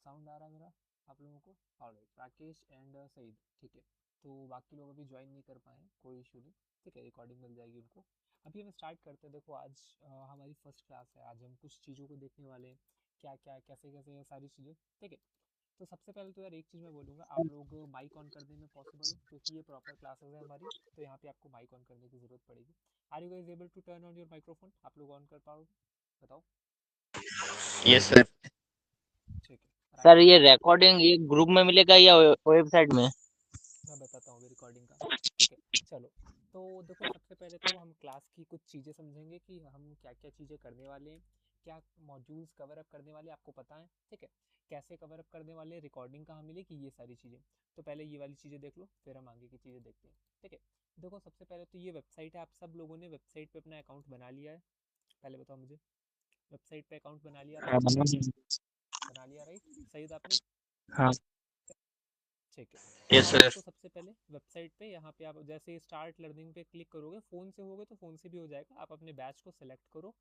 Sound आ रहा है मेरा आप लोगों को? ऑलराइट, राकेश एंड सईद, ठीक है। तो बाकी लोग अभी ज्वाइन नहीं कर पाए हैं, कोई इशू नहीं, ठीक है, रिकॉर्डिंग मिल जाएगी उनको। अभी हम स्टार्ट करते हैं। देखो आज हमारी फर्स्ट क्लास है, आज हम कुछ चीज़ों को देखने वाले हैं, क्या क्या कैसे कैसे ये सारी चीज़ें, ठीक है। तो सबसे पहले तो यार एक चीज़ मैं बोलूँगा, आप लोग माइक ऑन करने में पॉसिबल हो, क्योंकि ये प्रॉपर क्लासेस है हमारी, तो यहाँ पे आपको माइक ऑन करने की ज़रूरत पड़ेगी। Are you guys able to turn on your microphone? आप लोग ऑन कर पाओगे? बताओ। Yes sir. ठीक है, सर राइट। ये रिकॉर्डिंग ये ग्रुप में मिलेगा या वेबसाइट में? मैं बताता हूँ अभी रिकॉर्डिंग का, ठीक है। चलो, तो देखो सबसे पहले तो हम क्लास की कुछ चीज़ें समझेंगे कि हम क्या क्या चीज़ें करने वाले हैं, क्या मॉड्यूल्स कवर अप करने वाले आपको पता है, ठीक है। कैसे कवर अप करने वाले, रिकॉर्डिंग कहाँ मिलेगी, ये सारी चीज़ें। तो पहले ये वाली चीज़ें देख लो, फिर हम आगे की चीज़ें देखते हैं, ठीक है। देखो सबसे पहले तो ये वेबसाइट है, आप सब लोगों ने वेबसाइट पे अपना अकाउंट बना लिया है? पहले बताओ मुझे, वेबसाइट पे अकाउंट बना लिया आप हाँ। लोगों ने? बना लिया, राइट? सही था आपने? हाँ। ठीक है। तो यस आप सर। देखो सबसे पहले वेबसाइट पे, यहाँ पे आप जैसे स्टार्ट लर्निंग पे क्लिक करोगे, फ़ोन से होगे तो फ़ोन से भी हो जाएगा, आप अपने बैच को सेलेक्ट करो।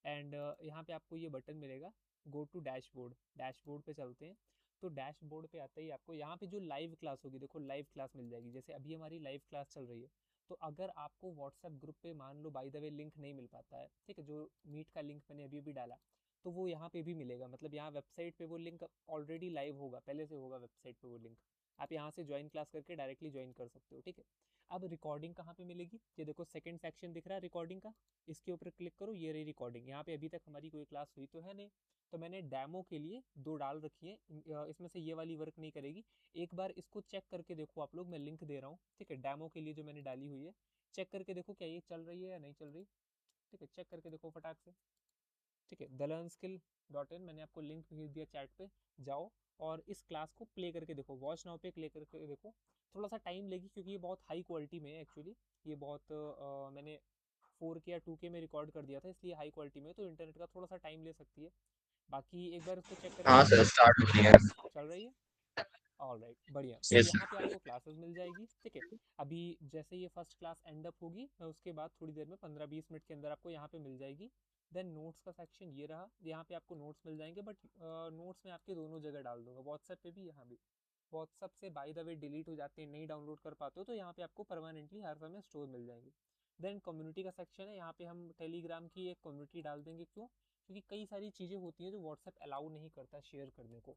एंड यहाँ पे आपको ये बटन मिलेगा, गो टू डैशबोर्ड। डैशबोर्ड पे चलते हैं। तो डैशबोर्ड पे आते ही आपको यहाँ पे जो लाइव क्लास होगी, देखो लाइव क्लास मिल जाएगी, जैसे अभी हमारी लाइव क्लास चल रही है। तो अगर आपको व्हाट्सएप ग्रुप पे मान लो बाय द वे लिंक नहीं मिल पाता है, ठीक है, जो मीट का लिंक मैंने अभी भी डाला, तो वो यहाँ पे भी मिलेगा, मतलब यहाँ वेबसाइट पे वो लिंक ऑलरेडी लाइव होगा, पहले से होगा वेबसाइट पे वो लिंक। आप यहाँ से ज्वाइन क्लास करके डायरेक्टली ज्वाइन कर सकते हो, ठीक है। अब रिकॉर्डिंग कहाँ पे मिलेगी? ये देखो सेकंड सेक्शन दिख रहा है रिकॉर्डिंग का, इसके ऊपर क्लिक करो, ये रही रिकॉर्डिंग। यहाँ पे अभी तक हमारी कोई क्लास हुई तो है नहीं, तो मैंने डेमो के लिए दो डाल रखी है, इसमें से ये वाली वर्क नहीं करेगी। एक बार इसको चेक करके देखो आप लोग, मैं लिंक दे रहा हूँ, ठीक है, डेमो के लिए जो मैंने डाली हुई है। चेक करके देखो क्या ये चल रही है या नहीं चल रही, ठीक है, चेक करके देखो फटाक से, ठीक है। दलनस्किल.in, मैंने आपको लिंक भेज दिया चैट पे, जाओ और इस क्लास को प्ले करके देखो, वॉच नाउ पे प्ले करके देखो। थोड़ा सा टाइम लेगी क्योंकि ये बहुत हाई क्वालिटी में है एक्चुअली, ये बहुत मैंने 4K या 2K में रिकॉर्ड कर दिया था, इसलिए हाई क्वालिटी में, तो इंटरनेट का थोड़ा सा टाइम ले सकती है। बाकी एक बार उसको चेक करके हाँ देखो, सर, स्टार्ट हो रही है। चल रही है। ऑल राइट, बढ़िया। तो यस यहाँ पे सर। आपको क्लासेस मिल जाएगी, ठीक है। अभी जैसे ये फर्स्ट क्लास एंड अप होगी, मैं उसके बाद थोड़ी देर में 15-20 मिनट के अंदर आपको यहाँ पे मिल जाएगी। देन नोट्स का सेक्शन ये रहा, यहाँ पे आपको नोट्स मिल जाएंगे, बट नोट्स में आपके दोनों जगह डाल दूंगा, व्हाट्सएप पे भी, यहाँ भी। व्हाट्सएप से बाय द वे डिलीट हो जाते हैं, नहीं डाउनलोड कर पाते हो, तो यहाँ पे आपको परमानेंटली हर समय स्टोर मिल जाएंगे। देन कम्युनिटी का सेक्शन है, यहाँ पे हम टेलीग्राम की एक कम्युनिटी डाल देंगे, क्यों? क्योंकि कई सारी चीज़ें होती हैं जो व्हाट्सएप अलाउ नहीं करता शेयर करने को,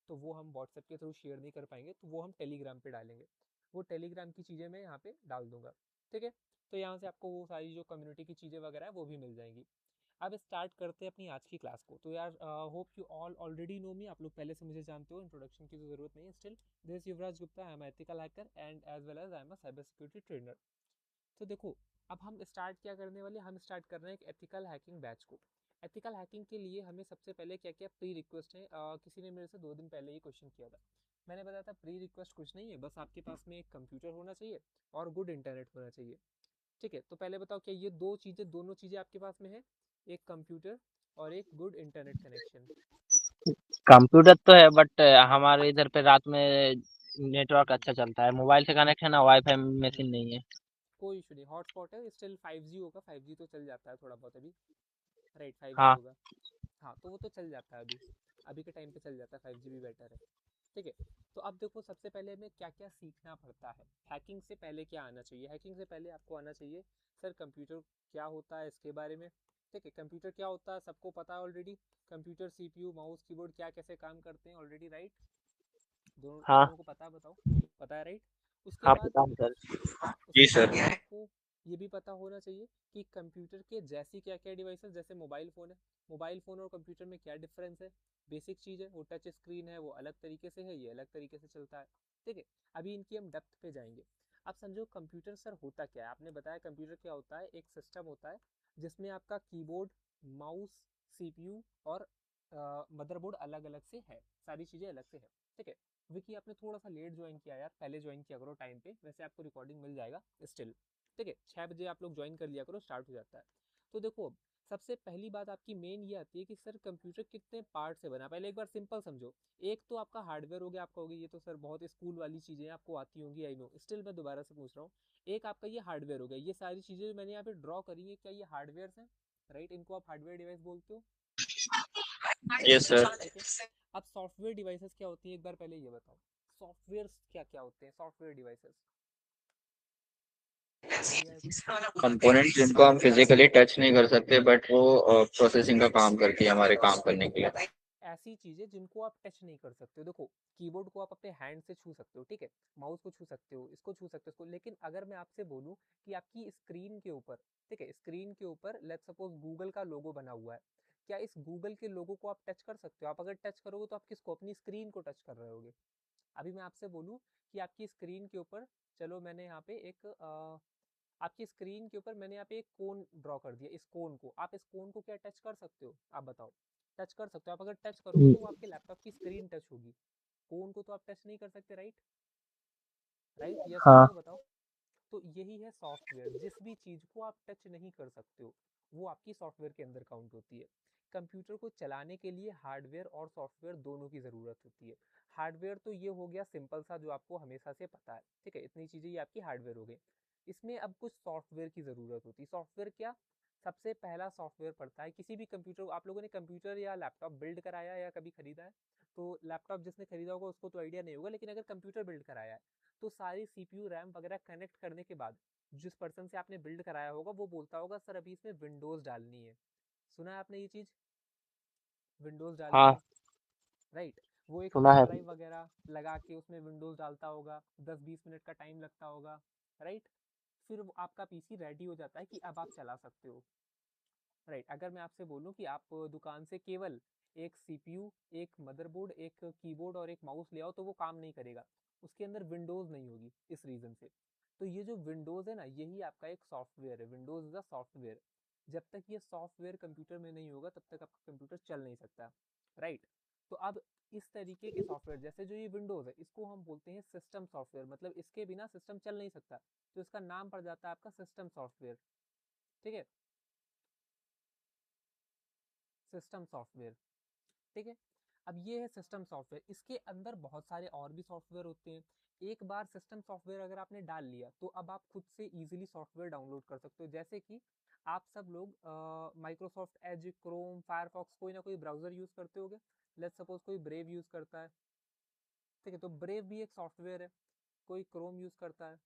तो वो हम व्हाट्सएप के थ्रू शेयर नहीं कर पाएंगे, तो वो हम टेलीग्राम पे डालेंगे। वो टेलीग्राम की चीज़ें मैं यहाँ पे डाल दूंगा, ठीक है। तो यहाँ से आपको वो सारी जो कम्युनिटी की चीज़ें वगैरह है वो भी मिल जाएंगी। अब स्टार्ट करते हैं अपनी आज की क्लास को। तो यार hope you all already know me, आप लोग पहले से मुझे जानते हो, इंट्रोडक्शन की तो ज़रूरत नहीं है still. This Yuvraj Gupta, I am ethical hacker and as well as I am a cyber security trainer. तो देखो, अब हम स्टार्ट क्या करने वाले, हम स्टार्ट कर रहे हैं एक एथिकल हैकिंग बैच को। एथिकल हैकिंग के लिए हमें सबसे पहले क्या क्या प्री रिक्वेस्ट है, किसी ने मेरे से 2 दिन पहले ये क्वेश्चन किया था। मैंने बताया था प्री रिक्वेस्ट कुछ नहीं है, बस आपके पास में एक कंप्यूटर होना चाहिए और गुड इंटरनेट होना चाहिए, ठीक है। तो पहले बताओ क्या ये दो चीज़ें, दोनों चीज़ें आपके पास में है? एक कंप्यूटर और एक गुड इंटरनेट कनेक्शन। कंप्यूटर तो है बट हमारे इधर पे रात में नेटवर्क अच्छा चलता है। मोबाइल से कनेक्शन है, वाईफाई हम्म, मशीन नहीं है। कोई इशू नहीं, हॉटस्पॉट है, स्टिल 5G होगा, 5G तो चल जाता है थोड़ा बहुत अभी, राइट, 5G हाँ। होगा। हाँ, तो वो तो चल जाता है अभी, अभी के टाइम पे चल जाता है, 5G भी बेटर है, ठीक है। तो अब देखो सबसे पहले हमें क्या क्या सीखना पड़ता है, हैकिंग से पहले क्या आना चाहिए। हैकिंग से पहले आपको आना चाहिए, सर कंप्यूटर क्या होता है इसके बारे में, ठीक है। कंप्यूटर क्या होता है सबको पता है already, computer CPU mouse keyboard क्या कैसे काम करते हैं ऑलरेडी, राइट? दोनों आप हाँ। लोगों को पता है, बताओ, पता है, राइट? उसके हाँ बाद, पता है सर। हाँ, जी उसके बाद सर। में आपको ये भी पता होना चाहिए कि कंप्यूटर के जैसी क्या क्या डिवाइसेस, जैसे मोबाइल फ़ोन है, मोबाइल फ़ोन और कंप्यूटर में क्या डिफरेंस है। बेसिक चीज़ है, वो टच स्क्रीन है, वो अलग तरीके से है, ये अलग तरीके से चलता है, ठीक है। अभी इनकी हम डेप्थ पे जाएंगे। अब समझो कंप्यूटर सर होता क्या है, आपने बताया कंप्यूटर क्या होता है, एक सिस्टम होता है जिसमें आपका कीबोर्ड, माउस, सीपीयू और मदरबोर्ड अलग अलग से है, सारी चीज़ें अलग से है, ठीक है। विकी आपने थोड़ा सा लेट ज्वाइन किया यार, पहले ज्वाइन किया करो टाइम पे, वैसे आपको रिकॉर्डिंग मिल जाएगा स्टिल, ठीक है। 6 बजे आप लोग ज्वाइन कर लिया करो, स्टार्ट हो जाता है। तो देखो सबसे पहली बात आपकी मेन ये आती है कि सर कंप्यूटर कितने पार्ट से बना। पहले एक बार सिंपल समझो, एक तो आपका हार्डवेयर हो गया, आपका हो गया, ये तो सर बहुत स्कूल वाली चीज़ें आपको आती होंगी, आई नो, स्टिल मैं दोबारा से पूछ रहा हूँ। एक आपका ये हार्डवेयर हो गया, ये सारी चीज़ें जो मैंने यहाँ पे ड्रॉ करी है, क्या ये हार्डवेयर हैं? राइट, इनको आप हार्डवेयर डिवाइस बोलते हो, यस सर। ठीक है। अब सॉफ्टवेयर डिवाइसेस क्या होती है, एक बार पहले ये बताओ, सॉफ्टवेयर क्या क्या होते हैं सॉफ्टवेयर डिवाइसेस, आइडिया है कुछ? कंपोनेंट जिनको हम फिजिकली टच नहीं कर सकते बट वो प्रोसेसिंग का काम करती है हमारे काम करने के लिए। ऐसी चीजें जिनको आप टच नहीं कर सकते हो, देखो कीबोर्ड को आप अपने हैंड से छू सकते हो, ठीक है, माउस को छू सकते हो, इसको छू सकते हो, इसको, लेकिन अगर मैं आपसे बोलूं कि आपकी स्क्रीन के ऊपर, ठीक है, स्क्रीन के ऊपर लेट्स सपोज गूगल का लोगो बना हुआ है, क्या इस गूगल के लोगो को आप टच कर सकते हो? आप अगर टच करोगे तो आप किसको, अपनी स्क्रीन को टच कर रहे होगे। अभी मैं आपसे बोलूं कि आपकी स्क्रीन के ऊपर, चलो मैंने यहाँ पे एक आपकी स्क्रीन के ऊपर मैंने यहाँ पे एक कोन ड्रॉ कर दिया, इस कोन को, आप इस कोन को क्या टच कर सकते हो, आप बताओ? टच कर सकते हो? आप अगर टच करोगे तो वो आपके लैपटॉप की स्क्रीन टच होगी, कोन को तो आप टच नहीं कर सकते, राइट? राइट, यस और हाँ। नो बताओ। तो यही है सॉफ्टवेयर, जिस भी चीज को आप टच नहीं कर सकते हो वो आपकी सॉफ्टवेयर के अंदर काउंट होती है। कंप्यूटर को चलाने के लिए हार्डवेयर और सॉफ्टवेयर दोनों की जरूरत होती है। हार्डवेयर तो ये हो गया सिंपल सा जो आपको हमेशा से पता है, ठीक है, इतनी चीजें ये आपकी हार्डवेयर हो गई। इसमें अब कुछ सॉफ्टवेयर की जरूरत होती है। सॉफ्टवेयर क्या? सबसे पहला सॉफ्टवेयर पड़ता है किसी भी कंप्यूटर, आप लोगों ने कंप्यूटर या लैपटॉप बिल्ड कराया या कभी खरीदा है? तो लैपटॉप जिसने खरीदा होगा उसको तो आइडिया नहीं होगा, लेकिन अगर कंप्यूटर बिल्ड कराया है तो सारी सीपीयू रैम वगैरह कनेक्ट करने के बाद जिस पर्सन से आपने बिल्ड कराया होगा वो बोलता होगा सर अभी इसमें विंडोज डालनी है। सुना है आपने ये चीज, विंडोज डालनी हाँ है, राइट? वो एक सुना पेन है। ड्राइव वगैरह लगा के उसमें विंडोज डालता होगा, 10-20 मिनट का टाइम लगता होगा, राइट? फिर वो आपका पीसी रेडी हो जाता है कि अब आप चला सकते हो, राइट? अगर मैं आपसे बोलूं कि आप दुकान से केवल एक सीपीयू, एक मदरबोर्ड, एक कीबोर्ड और एक माउस ले आओ तो वो काम नहीं करेगा, उसके अंदर विंडोज नहीं होगी, इस रीजन से। तो ये जो विंडोज है ना, यही आपका एक सॉफ्टवेयर है, विंडोज इज अ सॉफ्टवेयर। जब तक ये सॉफ्टवेयर कंप्यूटर में नहीं होगा तब तक आपका कंप्यूटर चल नहीं सकता, राइट? तो अब इस तरीके के सॉफ्टवेयर जैसे जो ये विंडोज है इसको हम बोलते हैं सिस्टम सॉफ्टवेयर, मतलब इसके बिना सिस्टम चल नहीं सकता, तो इसका नाम पड़ जाता है आपका सिस्टम सॉफ्टवेयर, ठीक है, सिस्टम सॉफ्टवेयर, ठीक है। अब ये है सिस्टम सॉफ्टवेयर, इसके अंदर बहुत सारे और भी सॉफ्टवेयर होते हैं। एक बार सिस्टम सॉफ्टवेयर अगर आपने डाल लिया तो अब आप खुद से इजीली सॉफ्टवेयर डाउनलोड कर सकते हो, जैसे कि आप सब लोग माइक्रोसॉफ्ट एज, क्रोम, फायरफॉक्स, कोई ना कोई ब्राउजर यूज करते होगे। लेट्स सपोज कोई ब्रेव यूज करता है, ठीक है, तो ब्रेव भी एक सॉफ्टवेयर है। कोई क्रोम यूज करता है,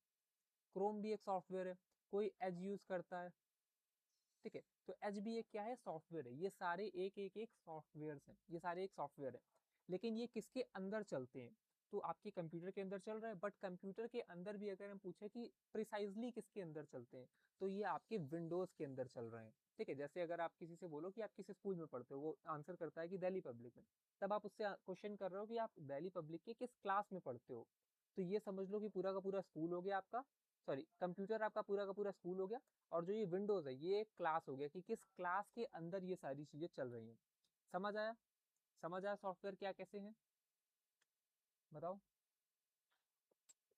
क्रोम भी एक सॉफ्टवेयर है। कोई एज यूज करता है, ठीक है, तो एच बी एक क्या है, सॉफ्टवेयर है। ये सारे एक एक एक सॉफ्टवेयर हैं, ये सारे एक सॉफ्टवेयर है, लेकिन ये किसके अंदर चलते हैं? तो आपके कंप्यूटर के अंदर चल रहा है, बट कंप्यूटर के अंदर भी अगर हम पूछे कि प्रिसाइजली किसके अंदर चलते हैं, तो ये आपके विंडोज के अंदर चल रहे हैं, ठीक है। जैसे अगर आप किसी से बोलो कि आप किस स्कूल में पढ़ते हो, वो आंसर करता है कि दिल्ली पब्लिक में, तब आप उससे क्वेश्चन कर रहे हो कि आप दिल्ली पब्लिक के किस क्लास में पढ़ते हो, तो ये समझ लो कि पूरा का पूरा स्कूल हो गया आपका, सॉरी, कंप्यूटर आपका पूरा का पूरा स्कूल हो गया, और जो ये विंडोज है ये एक क्लास हो गया कि किस क्लास के अंदर ये सारी चीजें चल रही हैं। समझ आया? समझ आया सॉफ्टवेयर क्या कैसे हैं, बताओ?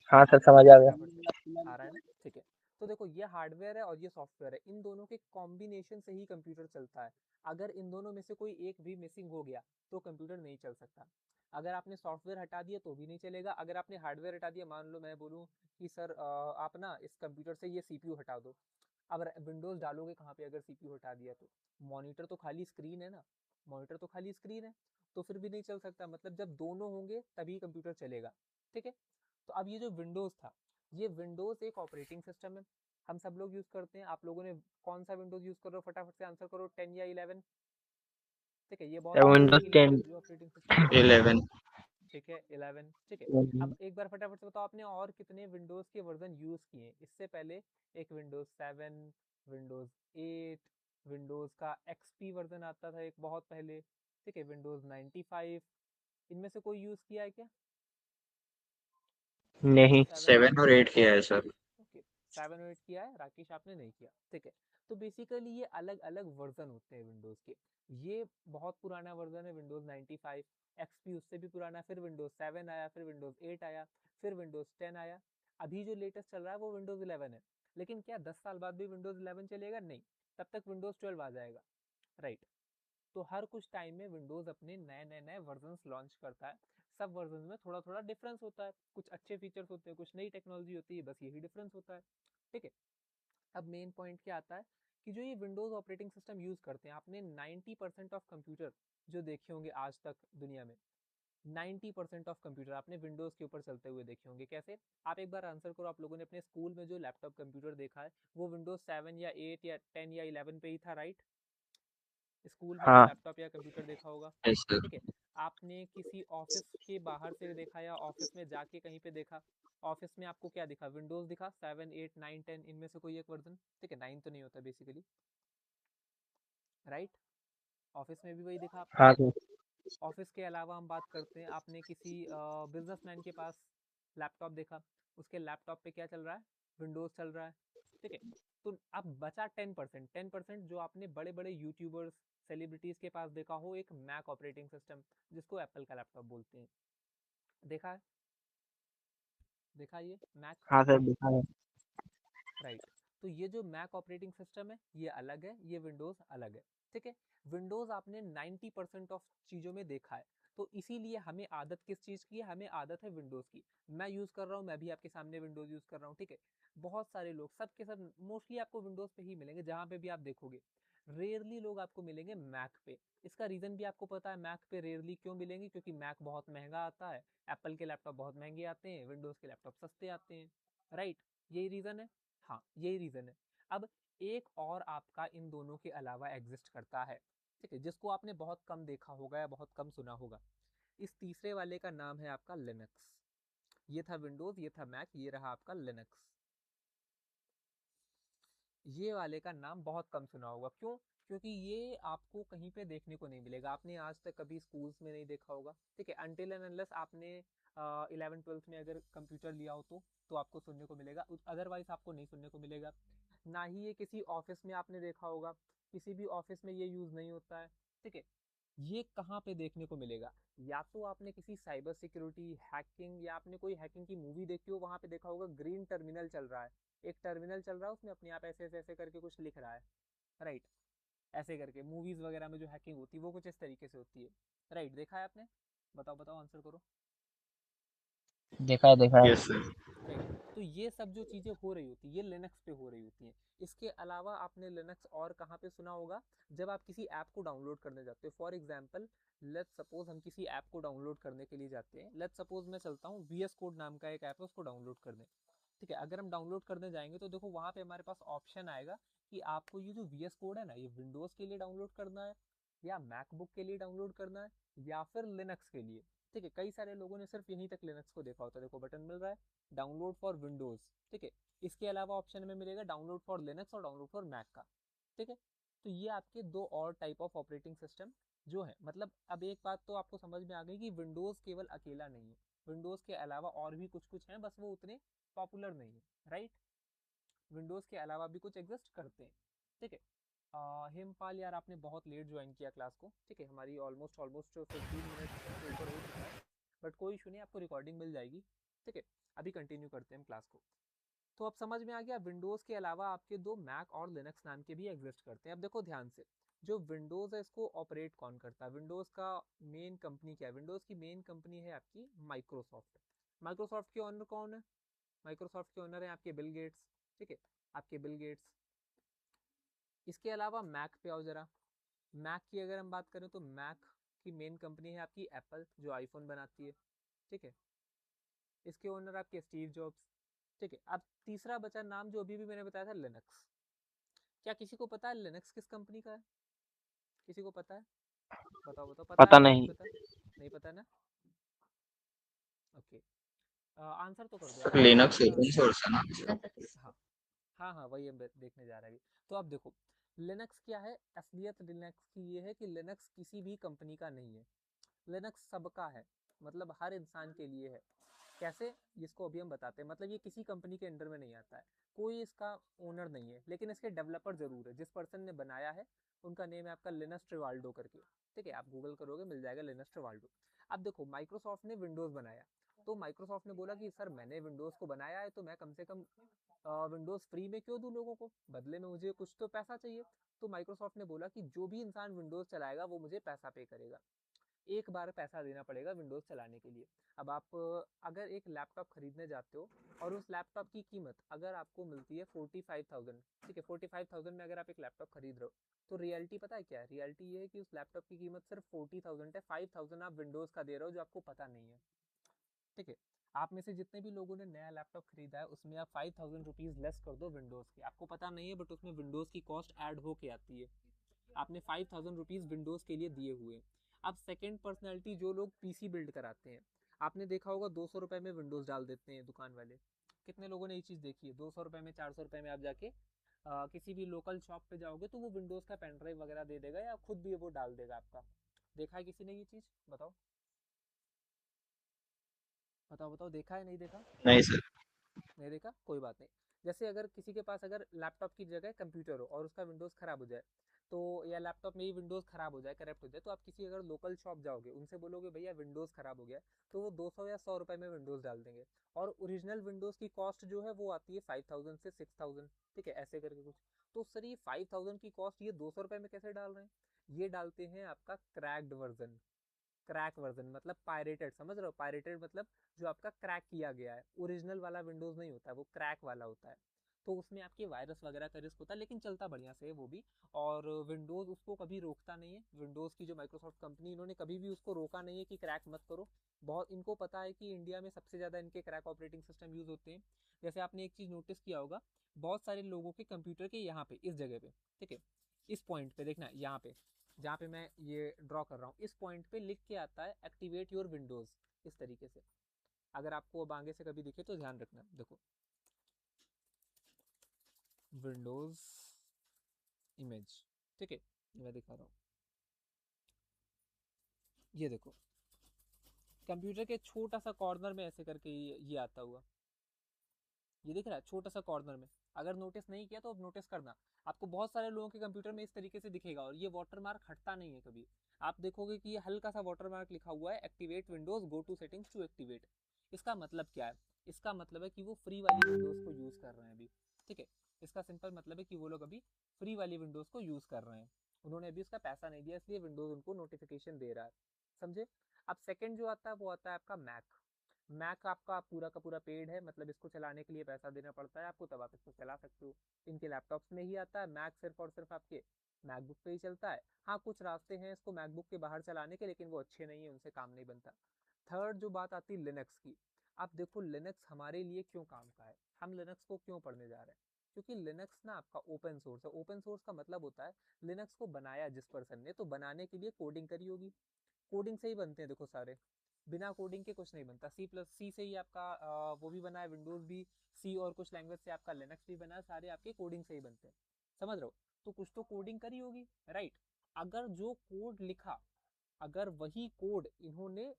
हाँ सर आ समझ रहा आ है गया। फटाफट से? आ रहा है ना, ठीक है। तो देखो ये हार्डवेयर है और ये सॉफ्टवेयर है, इन दोनों के कॉम्बिनेशन से ही कंप्यूटर चलता है। अगर इन दोनों में से कोई एक भी मिसिंग हो गया तो कंप्यूटर नहीं चल सकता। अगर आपने सॉफ्टवेयर हटा दिया तो भी नहीं चलेगा, अगर आपने हार्डवेयर हटा दिया, मान लो मैं बोलूँ कि सर आप ना इस कंप्यूटर से ये सीपीयू हटा दो, अब विंडोज डालोगे कहाँ पे अगर सीपीयू हटा दिया तो? मॉनिटर तो खाली स्क्रीन है ना, मॉनिटर तो खाली स्क्रीन है, तो फिर भी नहीं चल सकता। मतलब जब दोनों होंगे तभी कंप्यूटर चलेगा, ठीक है। तो अब ये जो विंडोज था, ये विंडोज एक ऑपरेटिंग सिस्टम है, हम सब लोग यूज करते हैं। आप लोगों ने कौन सा विंडोज यूज कर रहे हो, फटाफट से आंसर करो, 10 या 11? ठीक है, ये बहुत विंडोज बेसिकली 10। जो ऑपरेटिंग सिस्टम है, 11। ठीक है, 11, ठीक है। अब एक बार फटाफट से बताओ आपने और कितने विंडोज के वर्जन यूज किए हैं इससे पहले? एक विंडोज 7, विंडोज 8, विंडोज का एक्सपी वर्जन आता था एक बहुत पहले, ठीक है, विंडोज 95, इनमें से कोई यूज किया है क्या? नहीं। 7 और 8? 7 और 8 किया है सर। ओके, 7 और 8 किया है, राकेश आपने नहीं किया, ठीक है। तो बेसिकली ये अलग अलग वर्जन होते हैं विंडोज के। ये बहुत पुराना वर्जन है विंडोज 95, एक्सपी उससे भी पुराना, फिर विंडोज 7 आया, फिर विंडोज 8 आया, फिर विंडोज 10 आया, अभी जो लेटेस्ट चल रहा है वो विंडोज 11 है। लेकिन क्या 10 साल बाद भी विंडोज 11 चलेगा? नहीं, तब तक विंडोज 12 आ जाएगा, राइट? तो हर कुछ टाइम में विंडोज अपने नए नए नए वर्जन्स लॉन्च करता है। सब वर्जन में थोड़ा थोड़ा डिफरेंस होता है, कुछ अच्छे फीचर्स होते हैं, कुछ नई टेक्नोलॉजी होती है, बस यही डिफरेंस होता है, ठीक है। अब मेन पॉइंट क्या आता है कि जो ये विंडोज ऑपरेटिंग सिस्टम यूज करते हैं, आपने 90% ऑफ कंप्यूटर जो देखे होंगे आज तक दुनिया में, 90% ऑफ कंप्यूटर आपने विंडोज के ऊपर चलते हुए देखे होंगे। कैसे? आप एक बार आंसर करो, आप लोगों ने अपने स्कूल में जो लैपटॉप कंप्यूटर देखा है वो विंडोज 7 या 8 या 10 या 11 पे ही था, राइट? स्कूल में जो हाँ। लैपटॉप या कंप्यूटर देखा होगा, यस सर। ठीक है। आपने किसी ऑफिस के बाहर से देखा या ऑफिस में जाके कहीं पे देखा, ऑफिस में आपको क्या दिखा? विंडोज दिखा, 7 8 9 10 इनमें से कोई एक वर्जन, ठीक है। 9 तो नहीं होता बेसिकली, राइट? ऑफिस में भी वही दिखा आपको। हाँ सर। ऑफिस के अलावा हम बात करते हैं, आपने किसी बिजनेसमैन के पास लैपटॉप देखा, उसके लैपटॉप पे क्या चल रहा है? विंडोज चल रहा है, ठीक है। तो अब बचा 10%, 10% जो आपने बड़े बड़े यूट्यूबर्स, सेलिब्रिटीज के पास देखा हो, एक मैक ऑपरेटिंग सिस्टम, जिसको एप्पल का लैपटॉप बोलते हैं। देखा है? देखा ये मैक? हाँ सर, दिखा है। राइट। तो ये जो मैक ऑपरेटिंग सिस्टम है ये अलग है, ये विंडोज अलग है, ठीक है। विंडोज आपने 90% ऑफ चीजों में देखा है, तो इसीलिए हमें आदत किस चीज की है? हमें आदत है विंडोज की। मैं यूज कर रहा हूँ, मैं भी आपके सामने विंडोज यूज कर रहा हूँ, ठीक है। बहुत सारे लोग, सब के सब मोस्टली आपको विंडोज पे ही मिलेंगे, जहां पे भी आप देखोगे। रेयरली लोग आपको मिलेंगे मैक पे। इसका रीजन भी आपको पता है, मैक पे रेयरली क्यों मिलेंगे? क्योंकि मैक बहुत महंगा आता है, एप्पल के लैपटॉप बहुत महंगे आते हैं, विंडोज के लैपटॉप सस्ते आते हैं, राइट? यही रीजन है। हाँ, यही रीजन है। अब एक और आपका इन दोनों के अलावा एग्जिस्ट करता है, ठीक है, जिसको आपने बहुत कम देखा होगा या बहुत कम सुना होगा। इस तीसरे वाले का नाम है आपका लिनक्स। ये था विंडोज, ये था मैक, ये रहा आपका लिनक्स। ये वाले का नाम बहुत कम सुना होगा, क्यों? क्योंकि ये आपको कहीं पे देखने को नहीं मिलेगा, आपने आज तक कभी स्कूल्स में नहीं देखा होगा, ठीक है। अनटिल एंड अनलेस आपने 11 12 में अगर कंप्यूटर लिया हो तो आपको सुनने को मिलेगा, अदरवाइज आपको नहीं सुनने को मिलेगा। ना ही ये किसी ऑफिस में आपने देखा होगा, किसी भी ऑफिस में ये यूज नहीं होता है, ठीक है। ये कहाँ पे देखने को मिलेगा? या तो आपने किसी साइबर सिक्योरिटी, हैकिंग, या आपने कोई हैकिंग की मूवी देखी हो, वहां पे देखा होगा ग्रीन टर्मिनल चल रहा है, एक टर्मिनल चल रहा है, उसमें अपने आप ऐसे ऐसे ऐसे करके कुछ लिख रहा है, राइट? ऐसे करके मूवीज वगैरह में जो हैकिंग होती है वो कुछ इस तरीके से होती है, राइट? देखा है आपने? बताओ बताओ, आंसर करो। देखा है, देखा है। Yes sir. राइट। तो ये सब जो चीजें हो रही होती है ये लिनक्स पे हो रही होती हैं। इसके अलावा आपने लिनक्स और कहाँ पे सुना होगा? जब आप किसी ऐप को डाउनलोड करने जाते हो, फॉर एग्जाम्पल लेट्स सपोज हम किसी ऐप को डाउनलोड करने के लिए जाते हैं, लेट्स सपोज मैं चलता हूँ वीएस कोड नाम का एक ऐप है, उसको डाउनलोड करने, ठीक है। अगर हम डाउनलोड करने जाएंगे तो देखो वहां पे हमारे पास ऑप्शन आएगा कि आपको ये जो वीएस कोड है ना, ये विंडोज के लिए डाउनलोड करना है, या मैकबुक के लिए डाउनलोड करना है, या फिर लिनक्स के लिए, ठीक है। कई सारे लोगों ने सिर्फ यहीं तक लिनक्स को देखा होता है, देखो बटन मिल रहा है डाउनलोड फॉर विंडोज, ठीक है। इसके अलावा ऑप्शन में मिलेगा डाउनलोड फॉर लिनक्स और डाउनलोड फॉर मैक का, ठीक है। तो ये आपके दो और टाइप ऑफ ऑपरेटिंग सिस्टम जो है, मतलब अब एक बात तो आपको समझ में आ गई कि विंडोज केवल अकेला नहीं है, विंडोज के अलावा और भी कुछ कुछ हैं, बस वो उतने पॉपुलर नहीं है, राइट? विंडोज के अलावा भी कुछ एग्जिस्ट करते हैं, ठीक है। हेमपाल यार, आपने बहुत लेट ज्वाइन किया क्लास को, ठीक है। हमारी ऑलमोस्ट ऑलमोस्ट 15 मिनट से ऊपर हो चुका है, बट कोई इशू नहीं, आपको रिकॉर्डिंग मिल जाएगी, ठीक है। अभी कंटिन्यू करते हैं हम क्लास को। तो अब समझ में आ गया, विंडोज के अलावा आपके दो मैक और लिनक्स नाम के भी एग्जिस्ट करते हैं। अब देखो ध्यान से, जो विंडोज है इसको ऑपरेट कौन करता है? विंडोज का मेन कंपनी क्या है? विंडोज की मेन कंपनी है आपकी माइक्रोसॉफ्ट। माइक्रोसॉफ्ट के ओनर कौन है? माइक्रोसॉफ्ट के ओनर है आपके बिल गेट्स, ठीक है, आपके बिल गेट्स। इसके अलावा मैक पे आओ जरा। मैक की अगर हम बात करें तो मैक की मेन कंपनी है आपकी एप्पल, जो आईफोन बनाती है, ठीक है। इसके ओनर आपके स्टीव जॉब्स, ठीक है। अब तीसरा बचा नाम जो अभी भी मैंने बताया था, लिनक्स। क्या किसी को पता है लिनक्स किस कंपनी का है? किसी को पता है? बताओ बताओ, पता पता है या नहीं नहीं। पता? नहीं पता ना? ओके। आंसर तो कर दो यार, किसी को नहीं लिनक्स पता ओपन आंसर? सोर्स है ना। हाँ हाँ हाँ, वही हम देखने जा रहे हैं अभी। तो अब देखो, लिनक्स क्या है? असलियत लिनक्स की ये है कि लिनक्स किसी भी कंपनी का नहीं है, लिनक्स सबका है, मतलब हर इंसान के लिए है। कैसे? इसको अभी हम बताते हैं। मतलब ये किसी कंपनी के अंडर में नहीं आता है, कोई इसका ओनर नहीं है, लेकिन इसके डेवलपर जरूर है। जिस पर्सन ने बनाया है उनका नेम है आपका लिनस ट्रिवाल्डो करके, ठीक है। आप गूगल करोगे मिल जाएगा लिनस ट्रिवाल्डो। अब देखो, माइक्रोसॉफ्ट ने विंडोज बनाया, तो माइक्रोसॉफ्ट ने बोला कि सर मैंने विंडोज को बनाया है तो मैं कम से कम विंडोज फ्री में क्यों दूं लोगों को, बदले में मुझे कुछ तो पैसा चाहिए। तो माइक्रोसॉफ्ट ने बोला कि जो भी इंसान विंडोज चलाएगा वो मुझे पैसा पे करेगा। एक बार पैसा देना पड़ेगा विंडोज़ चलाने के लिए। अब आप अगर एक लैपटॉप खरीदने जाते हो और उस लैपटॉप की कीमत अगर आपको मिलती है 45,000, ठीक है, 45,000 में अगर आप एक लैपटॉप खरीद रहे हो, तो रियलिटी पता है क्या है? रियलिटी ये है कि उस लैपटॉप की कीमत सिर्फ 40,000 है, 5,000 आप विंडोज़ का दे रहे हो जो आपको पता नहीं है, ठीक है। आप में से जितने भी लोगों ने नया लैपटॉप खरीदा है उसमें आप 5,000 रुपीज़ लेस कर दो विंडोज़ की, आपको पता नहीं है बट उसमें विंडोज़ की कॉस्ट ऐड होके आती है, आपने 5,000 रुपीज़ विंडोज़ के लिए दिए हुए। अब सेकेंड पर्सनैलिटी जो लोग पीसी बिल्ड कराते हैं, आपने देखा होगा 200 रुपये में विंडोज़ डाल देते हैं दुकान वाले। कितने लोगों ने ये चीज़ देखी है? 200 रुपये में, 400 रुपये में आप जाके किसी भी लोकल शॉप पे जाओगे तो वो विंडोज़ का पेन ड्राइव वगैरह दे देगा या खुद भी वो डाल देगा आपका। देखा है किसी ने ये चीज़? बताओ बताओ बताओ, देखा है नहीं देखा? नहीं सर। नहीं देखा, कोई बात नहीं। जैसे अगर किसी के पास अगर लैपटॉप की जगह कंप्यूटर हो और उसका विंडोज़ खराब हो जाए, तो या लैपटॉप में ही विंडोज़ खराब हो जाए, करप्ट हो जाए, तो आप किसी अगर लोकल शॉप जाओगे, उनसे बोलोगे भैया विंडोज़ खराब हो गया, तो वो 200 या 100 रुपये में विंडोज़ डाल देंगे। और ओरिजिनल विंडोज़ की कॉस्ट जो है वो आती है 5,000 से 6,000, ठीक है, ऐसे करके कुछ। तो सर ये 5,000 की कॉस्ट ये 200 रुपये में कैसे डाल रहे हैं? ये डालते हैं आपका क्रैक्ड वर्जन। क्रैक वर्जन मतलब पायरेटेड, समझ रहे हो? पायरेटेड मतलब जो आपका क्रैक किया गया है, ओरिजिनल वाला विंडोज नहीं होता है, वो क्रैक वाला होता है। तो उसमें आपके वायरस वगैरह का रिस्क होता है, लेकिन चलता बढ़िया से है वो भी। और विंडोज उसको कभी रोकता नहीं है, विंडोज की जो माइक्रोसॉफ्ट कंपनी, इन्होंने कभी भी उसको रोका नहीं है कि क्रैक मत करो। बहुत इनको पता है कि इंडिया में सबसे ज़्यादा इनके क्रैक ऑपरेटिंग सिस्टम यूज़ होते हैं। जैसे आपने एक चीज़ नोटिस किया होगा, बहुत सारे लोगों के कंप्यूटर के यहाँ पे, इस जगह पे, ठीक है, इस पॉइंट पे देखना, यहाँ पे जहाँ पे मैं ये ड्रॉ कर रहा हूँ, इस पॉइंट पे लिख के आता है एक्टिवेट योर विंडोज, इस तरीके से। अगर आपको अब आगे से कभी दिखे तो ध्यान रखना, देखो विंडोज इमेज, ठीक है, मैं दिखा रहा हूँ, ये देखो कंप्यूटर के छोटा सा कॉर्नर में ऐसे करके ये आता हुआ, ये दिख रहा है छोटा सा कॉर्नर में। अगर नोटिस नहीं किया तो अब नोटिस करना, आपको बहुत सारे लोगों के कंप्यूटर में इस तरीके से दिखेगा और ये वाटर मार्क हटता नहीं है कभी। आप देखोगे कि ये हल्का सा वाटर मार्क लिखा हुआ है activate Windows, go to settings to activate. इसका मतलब क्या है? इसका मतलब है कि वो फ्री वाली विंडोज को यूज कर रहे हैं अभी, ठीक है। इसका सिंपल मतलब है कि वो लोग अभी फ्री वाली विंडोज को यूज कर रहे हैं, उन्होंने अभी उसका पैसा नहीं दिया, इसलिए विंडोज उनको नोटिफिकेशन दे रहा है, समझे? अब सेकंड जो आता है वो आता है आपका मैक। मैक आपका पूरा का पूरा पेड है, मतलब इसको चलाने के लिए पैसा देना पड़ता है आपको, तब आप इसको चला सकते हो। इनके लैपटॉप्स में ही आता है मैक, सिर्फ और सिर्फ आपके मैकबुक पे ही चलता है। हाँ कुछ रास्ते हैं इसको मैकबुक के बाहर चलाने के, लेकिन वो अच्छे नहीं है, उनसे काम नहीं बनता। थर्ड जो बात आती है लिनक्स की, आप देखो लिनक्स हमारे लिए क्यों काम का है, हम लिनक्स को क्यों पढ़ने जा रहे हैं? क्योंकि लिनक्स ना आपका ओपन सोर्स है। ओपन सोर्स का मतलब होता है लिनक्स को बनाया जिस पर्सन ने, तो बनाने के लिए कोडिंग करी होगी, कोडिंग से ही बनते हैं देखो सारे, बिना कोडिंग के कुछ नहीं बनता। सी प्लस सी से ही आपका वो भी बना है, विंडोज भी सी और कुछ लैंग्वेज से आपका लिनक्स भी बना है, सारे आपके कोडिंग से ही बनते हैं, समझ रहे हो? तो कुछ तो कोडिंग करी होगी, राइट? अगर जो कोड लिखा, अगर वही कोड इन्होंने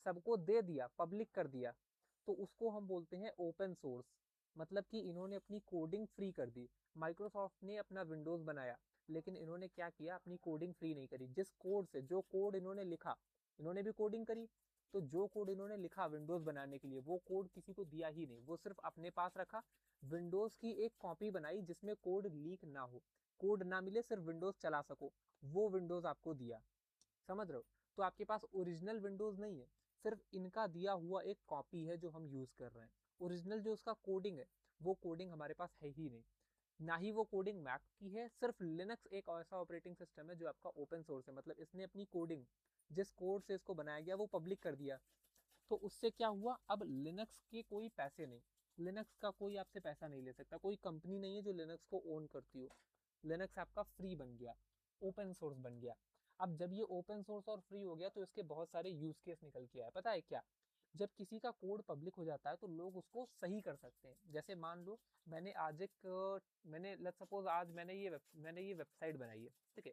सबको दे दिया, पब्लिक कर दिया, तो उसको हम बोलते हैं ओपन सोर्स। मतलब कि इन्होंने अपनी कोडिंग फ्री कर दी। माइक्रोसॉफ्ट ने अपना विंडोज बनाया, लेकिन इन्होंने क्या किया, अपनी कोडिंग फ्री नहीं करी। जिस कोड से, जो कोड इन्होंने लिखा, इन्होंने भी कोडिंग करी, तो जो कोड इन्होंने लिखा विंडोज बनाने के लिए, वो कोड किसी को दिया ही नहीं, वो सिर्फ अपने पास रखा। विंडोज की एक कॉपी बनाई जिसमें कोड लीक ना हो, कोड ना मिले, सिर्फ विंडोज चला सको, वो विंडोज आपको दिया, समझ रहे हो? तो आपके पास ओरिजिनल विंडोज नहीं है, सिर्फ इनका दिया हुआ एक कॉपी है जो हम यूज कर रहे हैं। ओरिजिनल जो उसका कोडिंग है, वो कोडिंग हमारे पास है ही नहीं, ना ही वो कोडिंग मैक की है। सिर्फ लिनक्स एक ऐसा ऑपरेटिंग सिस्टम है जो आपका ओपन सोर्स है, मतलब इसने अपनी कोडिंग, जिस कोड से इसको बनाया गया वो पब्लिक कर दिया। तो उससे क्या हुआ, अब लिनक्स के कोई पैसे नहीं, लिनक्स का कोई आपसे पैसा नहीं ले सकता, कोई कंपनी नहीं है जो लिनक्स को ओन करती हो। लिनक्स आपका फ्री बन गया, ओपन सोर्स बन गया। अब जब ये ओपन सोर्स और फ्री हो गया तो इसके बहुत सारे यूज केस निकल के आए, पता है क्या? जब किसी का कोड पब्लिक हो जाता है तो लोग उसको सही कर सकते हैं। जैसे मान लो मैंने आज मैंने लेट्स सपोज आज मैंने ये वेबसाइट बनाई है, ठीक है,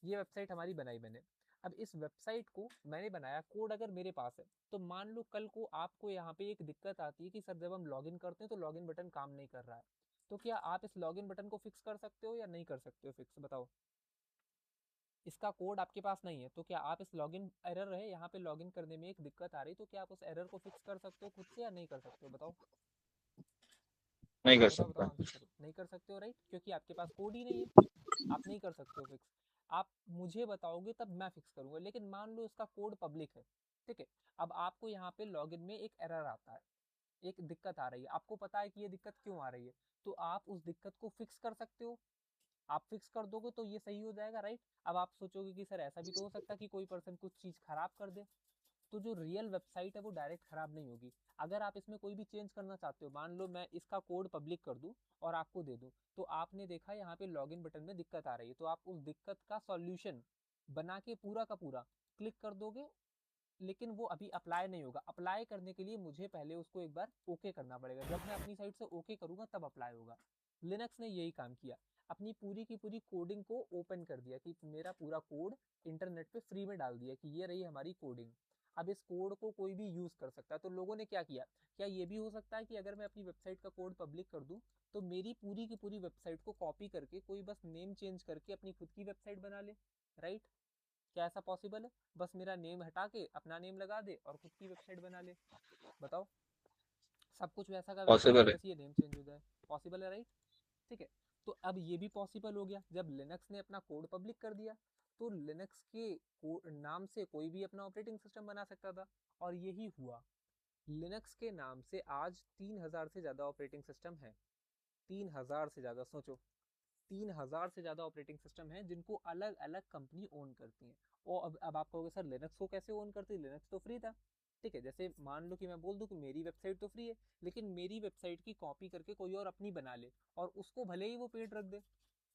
ये वेबसाइट हमारी बनाई मैंने। अब इस वेबसाइट को मैंने बनाया, कोड अगर मेरे पास है, तो मान लो कल को आपको यहाँ पे एक दिक्कत आती है कि सर जब हम लॉगिन करते हैं तो लॉगिन बटन काम नहीं कर रहा है, तो क्या आप इस लॉगिन बटन को फिक्स कर सकते हो या नहीं कर सकते हो फिक्स, बताओ? इसका कोड आपके पास नहीं है, तो क्या आप इस लॉगिन एरर है यहाँ पे लॉगिन करने में एक दिक्कत आ रही, तो क्या आप उस एरर को फिक्स कर सकते हो खुद से या नहीं कर सकते हो, बताओ? नहीं कर बताओ बताओ सकता। बताओ, आंसर करो, नहीं कर सकते हो, राइट? क्योंकि आपके पास कोड ही नहीं है, आप नहीं कर सकते हो फिक्स। आप मुझे बताओगे तब मैं फिक्स करूंगा। लेकिन मान लो इसका कोड पब्लिक है, ठीक है, अब आपको यहाँ पे लॉगिन में एक एरर आता है, एक दिक्कत आ रही है, आपको पता है कि ये दिक्कत क्यों आ रही है, तो आप उस दिक्कत को फिक्स कर सकते हो। आप फिक्स कर दोगे तो ये सही हो जाएगा, राइट। अब आप सोचोगे कि सर ऐसा भी तो हो सकता है कि कोई पर्सन कुछ चीज़ खराब कर दे, तो जो रियल वेबसाइट है वो डायरेक्ट खराब नहीं होगी। अगर आप इसमें कोई भी चेंज करना चाहते हो, मान लो मैं इसका कोड पब्लिक कर दूं और आपको दे दूं, तो आपने देखा यहाँ पे लॉगिन बटन में दिक्कत आ रही है, तो आप उस दिक्कत का सॉल्यूशन बना के पूरा का पूरा क्लिक कर दोगे। लेकिन वो अभी अप्लाई नहीं होगा। अप्लाई करने के लिए मुझे पहले उसको एक बार ओके करना पड़ेगा। जब मैं अपनी साइड से ओके करूंगा तब अप्लाई होगा। लिनक्स ने यही काम किया, अपनी पूरी की पूरी कोडिंग को ओपन कर दिया कि मेरा पूरा कोड इंटरनेट पे फ्री में डाल दिया कि ये रही हमारी कोडिंग। अब इस कोड को कोई भी यूज कर सकता है। तो लोगों ने क्या किया, क्या ये भी हो सकता है कि अगर मैं अपनी वेबसाइट का कोड पब्लिक कर दूं तो मेरी पूरी की पूरी वेबसाइट को कॉपी करके कोई बस नेम चेंज करके अपनी खुद की वेबसाइट बना ले, राइट। क्या ऐसा पॉसिबल है? बस मेरा नेम हटा के अपना नेम लगा दे और खुद की वेबसाइट बना ले। बताओ, सब कुछ वैसा का वैसा ही है, पॉसिबल है। बस ये नेम चेंज हो जाए। पॉसिबल है, राइट। ठीक है। तो अब ये भी पॉसिबल हो गया जब लिनक्स ने अपना कोड पब्लिक कर दिया। तो लिनक्स के नाम से कोई भी अपना ऑपरेटिंग सिस्टम बना सकता था, और यही हुआ। लिनक्स के नाम से आज 3,000 से ज्यादा ऑपरेटिंग सिस्टम है। 3,000 से ज्यादा, सोचो। 3,000 से ज्यादा ऑपरेटिंग सिस्टम है जिनको अलग अलग कंपनी ओन करती है। और अब आप कहोगे सर लिनक्स को कैसे ओन करती है, लिनक्स तो फ्री था। ठीक है, जैसे मान लो कि मैं बोल दूं कि मेरी वेबसाइट तो फ्री है, लेकिन मेरी वेबसाइट की कॉपी करके कोई और अपनी बना ले और उसको भले ही वो पेड रख दे,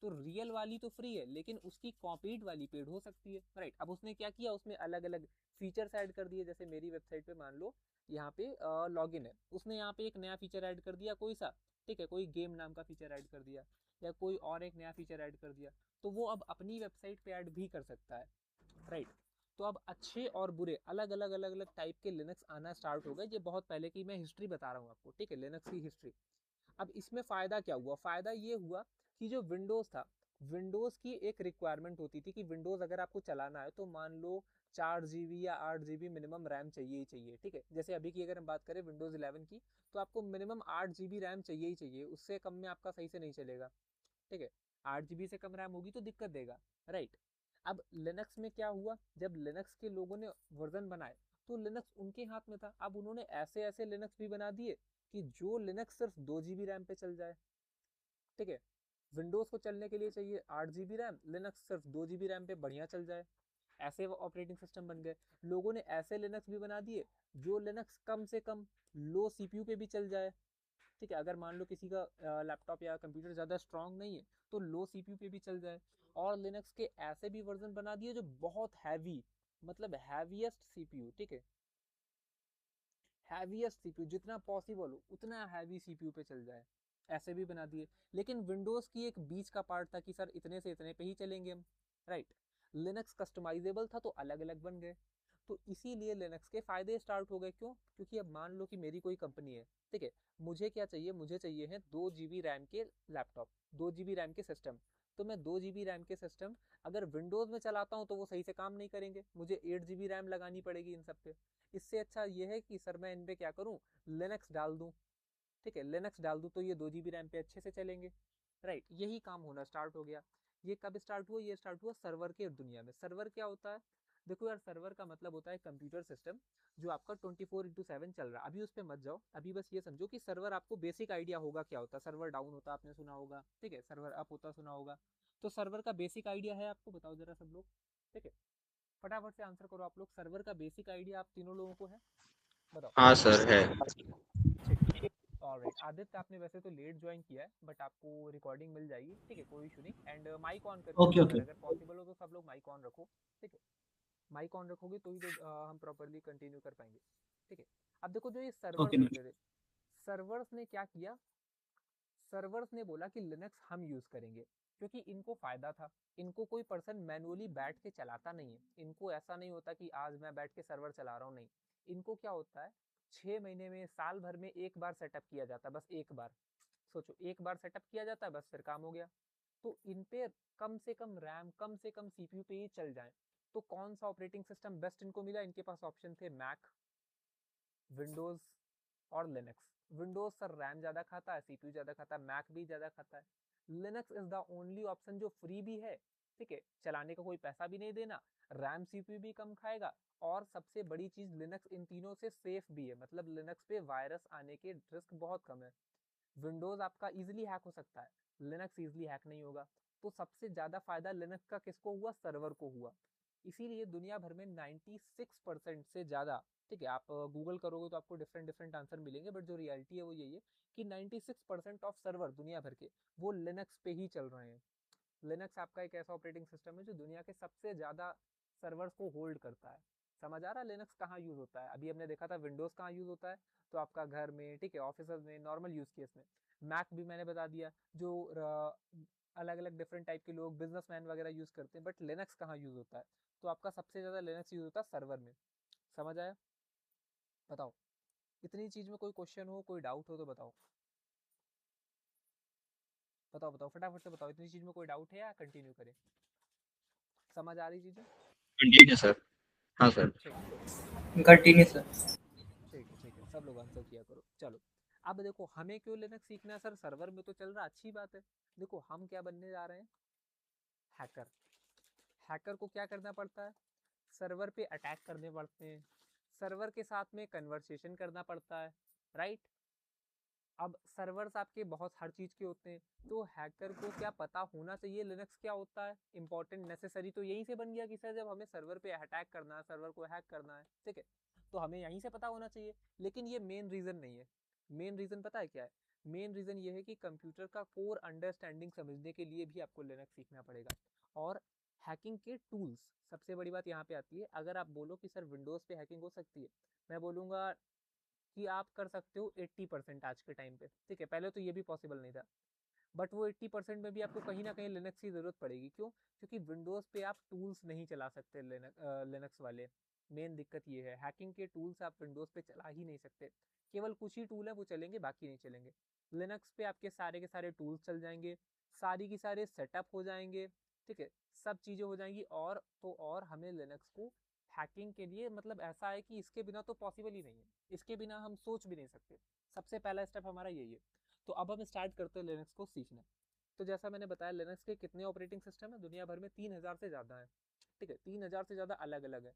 तो रियल वाली तो फ्री है लेकिन उसकी कॉपीड वाली पेड हो सकती है, राइट। अब उसने क्या किया, उसमें अलग अलग फीचर्स ऐड कर दिए। जैसे मेरी वेबसाइट पे मान लो यहाँ पे लॉगिन है, उसने यहाँ पे एक नया फीचर ऐड कर दिया कोई सा, ठीक है, कोई गेम नाम का फीचर ऐड कर दिया या कोई और एक नया फीचर ऐड कर दिया, तो वो अब अपनी वेबसाइट पे ऐड भी कर सकता है, राइट। तो अब अच्छे और बुरे अलग अलग अलग अलग टाइप के लिनक्स आना स्टार्ट हो गए। ये बहुत पहले की मैं हिस्ट्री बता रहा हूँ आपको, ठीक है, लिनक्स की हिस्ट्री। अब इसमें फायदा क्या हुआ, फायदा ये हुआ कि जो विंडोज था, विंडोज की एक रिक्वायरमेंट होती थी कि विंडोज अगर आपको चलाना है तो मान लो 4 GB या 8 GB मिनिमम रैम चाहिए ही चाहिए, ठीक है। जैसे अभी की अगर हम बात करें विंडोज 11 की, तो आपको मिनिमम 8 GB रैम चाहिए ही चाहिए, उससे कम में आपका सही से नहीं चलेगा, ठीक है। 8 GB से कम रैम होगी तो दिक्कत देगा, राइट। अब लिनक्स में क्या हुआ, जब लिनक्स के लोगों ने वर्जन बनाए तो लिनक्स उनके हाथ में था। अब उन्होंने ऐसे ऐसे लिनक्स भी बना दिए कि जो लिनक्स सिर्फ 2 GB रैम पे चल जाए, ठीक है। विंडोज को चलने के लिए चाहिए 8 GB रैम, लिनक्स सिर्फ 2 GB रैम पे बढ़िया चल जाए। ऐसे वो ऑपरेटिंग सिस्टम बन गए। लोगों ने ऐसे लिनक्स भी बना दिए जो लिनक्स कम से कम लो सीपीयू पे भी चल जाए, ठीक है। अगर मान लो किसी का लैपटॉप या कंप्यूटर ज़्यादा स्ट्रांग नहीं है तो लो सीपीयू पे भी चल जाए। और लिनक्स के ऐसे भी वर्जन बना दिए जो बहुत हैवी, मतलब हैवीएस्ट सीपीयू, ठीक है, हैवीएस्ट सीपीयू जितना पॉसिबल हो उतना हैवी सीपीयू पे चल जाए, ऐसे भी बना दिए। लेकिन विंडोज की एक बीच का पार्ट था कि सर इतने से इतने पे ही चलेंगे हम, राइट। लिनक्स कस्टमाइजेबल था तो अलग अलग बन गए। तो इसीलिए लिनक्स के फायदे स्टार्ट हो गए। क्यों? क्योंकि अब मान लो कि मेरी कोई कंपनी है, ठीक है, मुझे क्या चाहिए, मुझे चाहिए है 2 GB रैम के लैपटॉप, 2 GB रैम के सिस्टम। तो मैं 2 GB रैम के सिस्टम अगर विंडोज में चलाता हूँ तो वो सही से काम नहीं करेंगे, मुझे 8 GB रैम लगानी पड़ेगी इन सब पे। इससे अच्छा ये है कि सर मैं इन पे क्या करूँ, लिनक्स डाल दूँ, ठीक है, लिनक्स डाल दूँ तो ये 2 GB रैम पे अच्छे से चलेंगे, राइट। यही काम होना स्टार्ट हो गया। ये कब स्टार्ट हुआ, ये स्टार्ट हुआ सर्वर के दुनिया में। सर्वर क्या होता है? देखो यार, सर्वर का मतलब होता है कंप्यूटर सिस्टम जो आपका 24/7 चल रहा है। अभी उस पर मत जाओ, अभी बस ये समझो कि सर्वर, आपको बेसिक आइडिया होगा क्या होता है। सर्वर डाउन होता आपने सुना होगा, ठीक है, सर्वर अप होता सुना होगा। तो सर्वर का बेसिक आइडिया है आपको, बताओ जरा सब लोग, ठीक है, फटाफट से आंसर करो आप लोग। सर्वर का बेसिक आइडिया आप तीनों लोगों को है? बताओ। हाँ सर है। ठीक, ऑलराइट। आदित्य, आपने वैसे तो लेट ज्वाइन किया है बट आपको रिकॉर्डिंग मिल जाएगी, ठीक है, कोई इशू नहीं। एंड माइक ऑन करके ओके रखो यार, ओके। अगर पॉसिबल हो तो सब लोग माइक ऑन रखो, ठीक है। माइक ऑन रखोगे तो ही तो हम प्रॉपरली कंटिन्यू कर पाएंगे, ठीक है। अब देखो, जो ये ओके सर्वर्स नीट। होते थे, सर्वर्स ने क्या किया, सर्वर्स ने बोला कि लिनक्स हम यूज करेंगे, क्योंकि इनको फायदा था। इनको कोई पर्सन मैनुअली बैठ के चलाता नहीं है। इनको ऐसा नहीं होता कि आज मैं बैठ के सर्वर चला रहा हूँ, नहीं। इनको क्या होता है, 6 महीने में, साल भर में एक बार सेटअप किया जाता है, बस एक बार। सोचो, एक बार सेटअप किया जाता है, बस फिर काम हो गया। तो इन पे कम से कम रैम, कम से कम सीपीयू पे ही चल जाए। तो कौन सा ऑपरेटिंग सिस्टम बेस्ट इनको मिला? इनके पास ऑप्शन थे मैक, विंडोज और लिनक्स। विंडोज सर रैम ज्यादा खाता है, सीपीयू ज्यादा खाता है, मैक भी ज्यादा खाता है। Linux is the only option जो फ्री भी है ठीक है, चलाने का कोई पैसा भी नहीं देना, रैम सीपीयू भी कम खाएगा, और सबसे बड़ी चीज लिनक्स इन तीनों से सेफ भी है, मतलब लिनक्स पे वायरस आने के रिस्क बहुत कम है। विंडोज आपका इजीली हैक हो सकता है, लिनक्स इजीली हैक नहीं होगा। तो सबसे ज्यादा फायदा लिनक्स का किसको हुआ? सर्वर को हुआ। इसीलिए दुनिया भर में 96% से ज्यादा, ठीक है, आप गूगल करोगे तो आपको डिफरेंट डिफरेंट आंसर मिलेंगे, बट जो रियलिटी है वो यही है कि 96% ऑफ सर्वर दुनिया भर के वो लिनक्स पे ही चल रहे हैं। लिनक्स आपका एक ऐसा ऑपरेटिंग सिस्टम है जो दुनिया के सबसे ज्यादा सर्वर्स को होल्ड करता है। समझ आ रहा है लिनक्स कहाँ यूज होता है? अभी हमने देखा था विंडोज कहाँ यूज होता है, तो आपका घर में, ठीक है, ऑफिस में, नॉर्मल यूज केस में। मैक भी मैंने बता दिया, जो अलग अलग डिफरेंट टाइप के लोग, बिजनेसमैन वगैरह यूज करते हैं। बट लिनक्स कहाँ यूज होता है? तो आपका सबसे ज्यादा लिनक्स यूज होता है सर्वर में। समझ आया? बताओ, इतनी चीज में कोई क्वेश्चन हो, कोई डाउट हो तो बताओ। बताओ बताओ फटाफट से बताओ, इतनी चीज में कोई डाउट है या कंटिन्यू करें? समझ आ रही चीजें? Continue sir. हाँ सर। ठीक है, कंटिन्यू सर। ठीक है, ठीक है, सब लोग आंसर किया करो। चलो, अब देखो हमें क्यों लिनक्स सीखना है सर? सर्वर में तो चल रहा, अच्छी बात है। देखो हम क्या बनने जा रहे हैं? हैकर। हैकर को क्या करना पड़ता है? सर्वर पे अटैक करने पड़ते हैं, सर्वर के साथ में कन्वर्सेशन करना पड़ता है, राइट? अब सर्वर्स आपके बहुत हर चीज के होते हैं, तो हैकर को क्या पता होना चाहिए लिनक्स क्या होता है, इंपॉर्टेंट, नेसेसरी। तो यहीं से बन गया कि सर जब हमें सर्वर पे अटैक करना है, सर्वर को हैक करना है, ठीक है, तो हमें यहीं से पता होना चाहिए। लेकिन ये मेन रीजन नहीं है। मेन रीजन पता है क्या है? मेन रीजन ये है कि कंप्यूटर का कोर अंडरस्टैंडिंग समझने के लिए भी आपको लिनक्स सीखना पड़ेगा। और हैकिंग के टूल्स, सबसे बड़ी बात यहाँ पे आती है। अगर आप बोलो कि सर विंडोज पे हैकिंग हो सकती है, मैं बोलूंगा कि आप कर सकते हो 80% आज के टाइम पे, ठीक है। पहले तो ये भी पॉसिबल नहीं था, बट वो 80% में भी आपको कहीं ना कहीं लिनक्स की जरूरत पड़ेगी। क्यों? क्योंकि विंडोज पे आप टूल्स नहीं चला सकते लिनक्स वाले। मेन दिक्कत ये है, हैकिंग के टूल्स आप विंडोज पे चला ही नहीं सकते। केवल कुछ ही टूल है वो चलेंगे, बाकी नहीं चलेंगे। लिनक्स पे आपके सारे के सारे टूल्स चल जाएंगे, सारी की सारे सेटअप हो जाएंगे, ठीक है, सब चीजें हो जाएंगी। और तो और हमें लिनक्स को हैकिंग के लिए, मतलब ऐसा है कि इसके बिना तो पॉसिबल ही नहीं है, इसके बिना हम सोच भी नहीं सकते। सबसे पहला स्टेप हमारा यही है। तो अब हम स्टार्ट करते हैं लिनक्स को सीखना। तो जैसा मैंने बताया, लिनक्स के कितने ऑपरेटिंग सिस्टम है दुनिया भर में? 3000 से ज्यादा है, ठीक है, 3000 से ज्यादा अलग अलग है।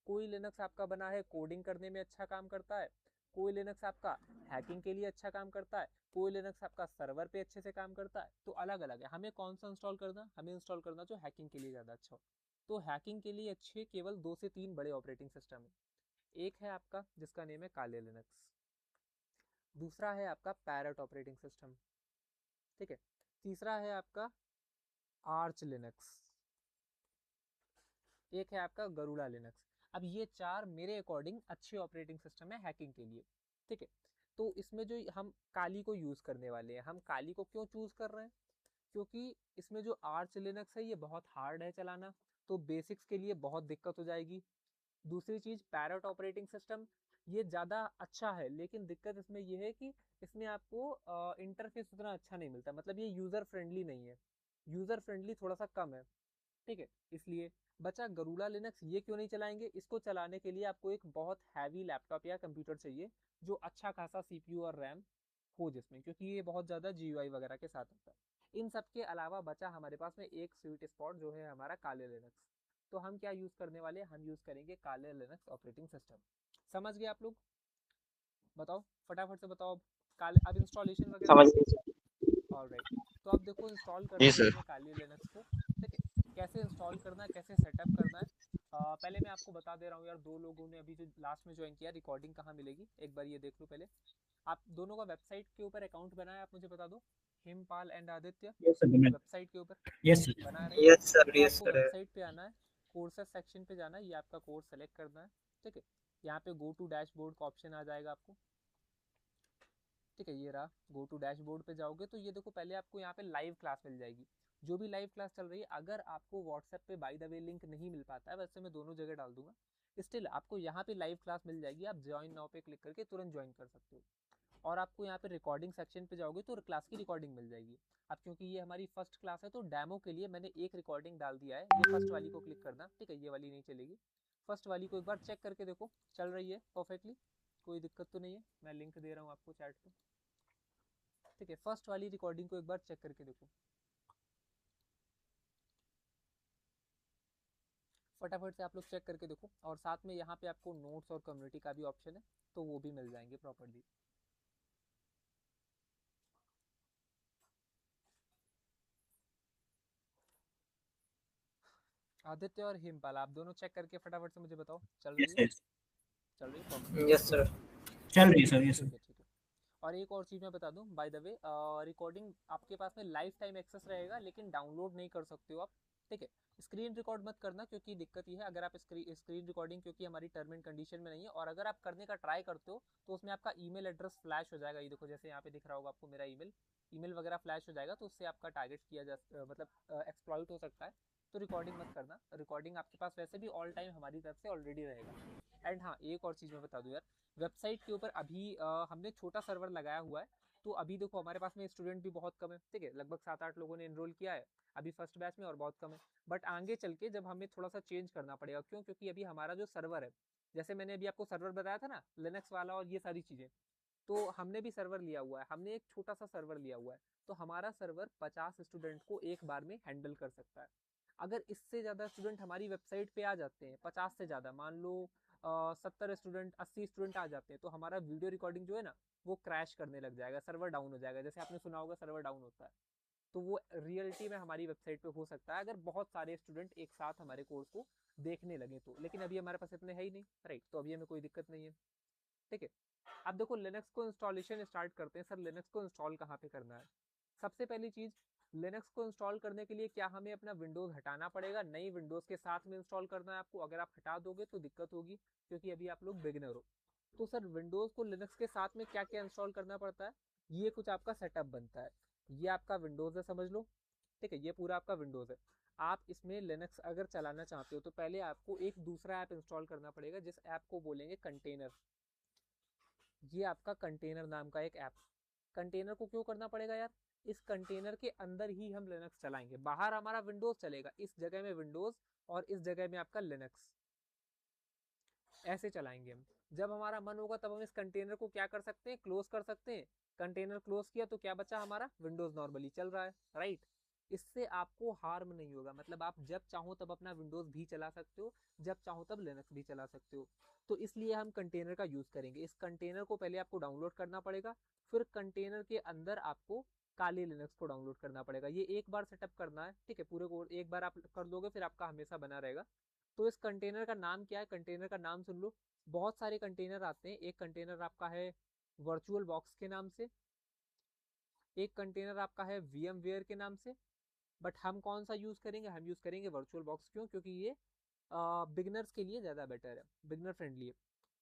कोई लिनक्स आपका बना है कोडिंग करने में अच्छा काम करता है, कोई लिनक्स आपका हैकिंग के लिए अच्छा काम करता है, कोई लिनक्स आपका सर्वर पे अच्छे से काम करता है। तो अलग अलग है। हमें कौन सा इंस्टॉल करना? हमें इंस्टॉल करना जो हैकिंग के लिए ज्यादा अच्छा हो। तो हैकिंग के लिए अच्छे केवल 2 से 3 बड़े ऑपरेटिंग सिस्टम है। एक है आपका जिसका नेम है काले लिनक्स, दूसरा है आपका पैरट ऑपरेटिंग सिस्टम, ठीक है, तीसरा है आपका आर्च लिनक्स, एक है आपका गरुड़ा लिनक्स। अब ये 4 मेरे अकॉर्डिंग अच्छे ऑपरेटिंग सिस्टम है हैकिंग के लिए, ठीक है। तो इसमें जो हम काली को यूज करने वाले हैं, हम काली को क्यों चूज कर रहे हैं? क्योंकि इसमें जो आर्च लिनक्स है ये बहुत हार्ड है चलाना, तो बेसिक्स के लिए बहुत दिक्कत हो जाएगी। दूसरी चीज, पैरट ऑपरेटिंग सिस्टम ये ज्यादा अच्छा है, लेकिन दिक्कत इसमें ये है कि इसमें आपको इंटरफेस उतना अच्छा नहीं मिलता, मतलब ये यूजर फ्रेंडली नहीं है, यूजर फ्रेंडली थोड़ा सा कम है, ठीक है। इसलिए बचा गरुड़ा लिनक्स। ये क्यों नहीं चलाएंगे? इसको चलाने के लिए आपको एक बहुत हैवी लैपटॉप या कंप्यूटर चाहिए, जो अच्छा खासा सीपीयू और रैम हो जिसमें, क्योंकि ये बहुत ज्यादा जीयूआई वगैरह के साथ होता है। इन सब के अलावा बचा हमारे पास में एक स्वीट स्पॉट जो है हमारा काले लिनक्स। तो हम क्या यूज करने वाले हैं? हम यूज करेंगे काले लिनक्स ऑपरेटिंग सिस्टम। समझ गए आप लोग? बताओ फटाफट से बताओ। काले अब इंस्टॉलेशन वगैरह समझ हो गया। गए सर। ऑलराइट, तो अब देखो इंस्टॉल जी करते हैं सर। अपने काली लिनक्स को, ठीक है। कैसे इंस्टॉल करना है, कैसे सेटअप करना है, पहले मैं आपको बता दे रहा हूँ यार। 2 लोगों ने अभी जो लास्ट में ज्वाइन किया, रिकॉर्डिंग कहाँ मिलेगी एक बार ये देख लो पहले। आप दोनों का वेबसाइट के ऊपर अकाउंट बनाया, आप मुझे बता दो। हिमपाल एंड आदित्य, यस सर बना। वेबसाइट के ऊपर यस सर। बना रहे। Yes sir. तो यस आपको सर। वेबसाइट पे आना है, कोर्सेस सेक्शन पे जाना है, ये आपका कोर्स सेलेक्ट करना है, ठीक है। यहाँ पे गो टू डैशबोर्ड का ऑप्शन आ जाएगा आपको, ठीक है, ये रहा। गो टू डैशबोर्ड पे जाओगे तो ये देखो, पहले आपको यहाँ पे लाइव क्लास मिल जाएगी, जो भी लाइव क्लास चल रही है। अगर आपको व्हाट्सएप पे बाय द वे लिंक नहीं मिल पाता है, वैसे मैं दोनों जगह डाल दूंगा, स्टिल आपको यहाँ पे लाइव क्लास मिल जाएगी। आप ज्वाइन नाउ पे क्लिक करके तुरंत ज्वाइन कर सकते हो। और आपको यहाँ पे रिकॉर्डिंग सेक्शन पे जाओगे तो क्लास की रिकॉर्डिंग मिल जाएगी। अब क्योंकि ये हमारी फर्स्ट क्लास है, तो डेमो के लिए मैंने एक रिकॉर्डिंग डाल दिया है, ये फर्स्ट वाली को क्लिक करना, ठीक है, ये वाली नहीं चलेगी। फर्स्ट वाली को एक बार चेक करके देखो चल रही है परफेक्टली, कोई दिक्कत तो नहीं है। मैं लिंक दे रहा हूँ आपको चैट पे, ठीक है। फर्स्ट वाली रिकॉर्डिंग को एक बार चेक करके देखो। फटाफट से आप लोग चेक करके देखो, और साथ में यहाँ पे आपको नोट्स और कम्युनिटी का भी ऑप्शन है, तो वो भी मिल जाएंगे प्रॉपरली। आदित्य और हिमपाल, आप दोनों चेक करके फटाफट से मुझे बताओ, चल रही यस है? यस। चल रही है परफेक्ट। Yes sir. चल रही है सर, यस सर। ठीक है ठीक है। और एक और चीज़ मैं बता दूं, बाय द वे, रिकॉर्डिंग आपके पास में लाइफ टाइम एक्सेस रहेगा, लेकिन डाउनलोड नहीं कर सकते हो आप। ठीक है। स्क्रीन रिकॉर्ड मत करना, क्योंकि दिक्कत ये है, अगर आप स्क्रीन रिकॉर्डिंग, क्योंकि हमारी टर्म एंड कंडीशन में नहीं है, और अगर आप करने का ट्राई करते हो तो उसमें आपका ईमेल एड्रेस फ्लैश हो जाएगा। ये देखो, जैसे यहाँ पे दिख रहा होगा आपको मेरा ईमेल, ईमेल वगैरह फ्लैश हो जाएगा, तो उससे आपका टारगेट किया जा मतलब एक्सप्लॉइट हो सकता है। तो रिकॉर्डिंग मत करना, रिकॉर्डिंग आपके पास वैसे भी ऑल टाइम हमारी तरफ से ऑलरेडी रहेगा। एंड हाँ, एक और चीज़ मैं बता दूं यार, वेबसाइट के ऊपर अभी हमने छोटा सर्वर लगाया हुआ है। तो अभी देखो, हमारे पास में स्टूडेंट भी बहुत कम है, ठीक है, लगभग 7-8 लोगों ने एनरोल किया है अभी फर्स्ट बैच में, और बहुत कम है। बट आगे चल के जब हमें थोड़ा सा चेंज करना पड़ेगा, क्यों? क्योंकि अभी हमारा जो सर्वर है, जैसे मैंने अभी आपको सर्वर बताया था ना, लिनक्स वाला और ये सारी चीज़ें, तो हमने भी सर्वर लिया हुआ है, हमने एक छोटा सा सर्वर लिया हुआ है। तो हमारा सर्वर 50 स्टूडेंट को एक बार में हैंडल कर सकता है। अगर इससे ज़्यादा स्टूडेंट हमारी वेबसाइट पे आ जाते हैं, 50 से ज़्यादा, मान लो 70 स्टूडेंट, 80 स्टूडेंट आ जाते हैं, तो हमारा वीडियो रिकॉर्डिंग जो है ना, वो क्रैश करने लग जाएगा, सर्वर डाउन हो जाएगा। जैसे आपने सुना होगा सर्वर डाउन होता है, तो वो रियलिटी में हमारी वेबसाइट पे हो सकता है, अगर बहुत सारे स्टूडेंट एक साथ हमारे कोर्स को देखने लगे तो। लेकिन अभी हमारे पास इतने है ही नहीं, राइट, तो अभी हमें कोई दिक्कत नहीं है। ठीक है। अब देखो, लिनक्स को इंस्टॉलेशन स्टार्ट करते हैं। सर, लिनक्स को इंस्टॉल कहाँ पे करना है? सबसे पहली चीज, लिनक्स को इंस्टॉल करने के लिए क्या हमें अपना विंडोज हटाना पड़ेगा? नहीं, विंडोज के साथ में इंस्टॉल करना है आपको। अगर आप हटा दोगे तो दिक्कत होगी, क्योंकि अभी आप लोग बिगिनर हो। तो सर, विंडोज को लिनक्स के साथ में क्या क्या इंस्टॉल करना पड़ता है, ये कुछ आपका सेटअप बनता है। ये आपका विंडोज है, समझ लो। ठीक है, ये पूरा आपका विंडोज है। आप इसमें लिनक्स अगर चलाना चाहते हो, तो पहले आपको एक दूसरा ऐप इंस्टॉल करना पड़ेगा, जिस ऐप को बोलेंगे कंटेनर। ये आपका कंटेनर नाम का एक ऐप। कंटेनर को क्यों करना पड़ेगा यार? इस कंटेनर के अंदर ही हम लिनक्स चलाएंगे, बाहर हमारा विंडोज चलेगा, इस जगह में विंडोज और इस जगह में आपका लिनक्स, ऐसे चलाएंगे हम। जब हमारा मन होगा तब हम इस कंटेनर को क्या कर सकते हैं, क्लोज कर सकते हैं। कंटेनर क्लोज किया तो क्या बचा, हमारा विंडोज नॉर्मली चल रहा है, राइट। इससे आपको हार्म नहीं होगा, मतलब आप जब चाहो तब अपना विंडोज भी चला सकते हो, जब चाहो तब लिनक्स भी चला सकते हो। तो इसलिए हम कंटेनर का यूज करेंगे। इस कंटेनर को पहले आपको डाउनलोड करना पड़ेगा, फिर कंटेनर के अंदर आपको काली लिनक्स को डाउनलोड करना पड़ेगा। ये एक बार सेटअप करना है, ठीक है, पूरे को एक बार आप कर दोगे, फिर आपका हमेशा बना रहेगा। तो इस कंटेनर का नाम क्या है? कंटेनर का नाम सुन लो। बहुत सारे कंटेनर आते हैं। एक कंटेनर आपका है वर्चुअल बॉक्स के नाम से, एक कंटेनर आपका है VMware के नाम से। बट हम कौन सा यूज करेंगे? हम यूज करेंगे वर्चुअल बॉक्स। क्यों? क्योंकि ये बिगनर्स के लिए ज़्यादा बेटर है, बिगनर फ्रेंडली है।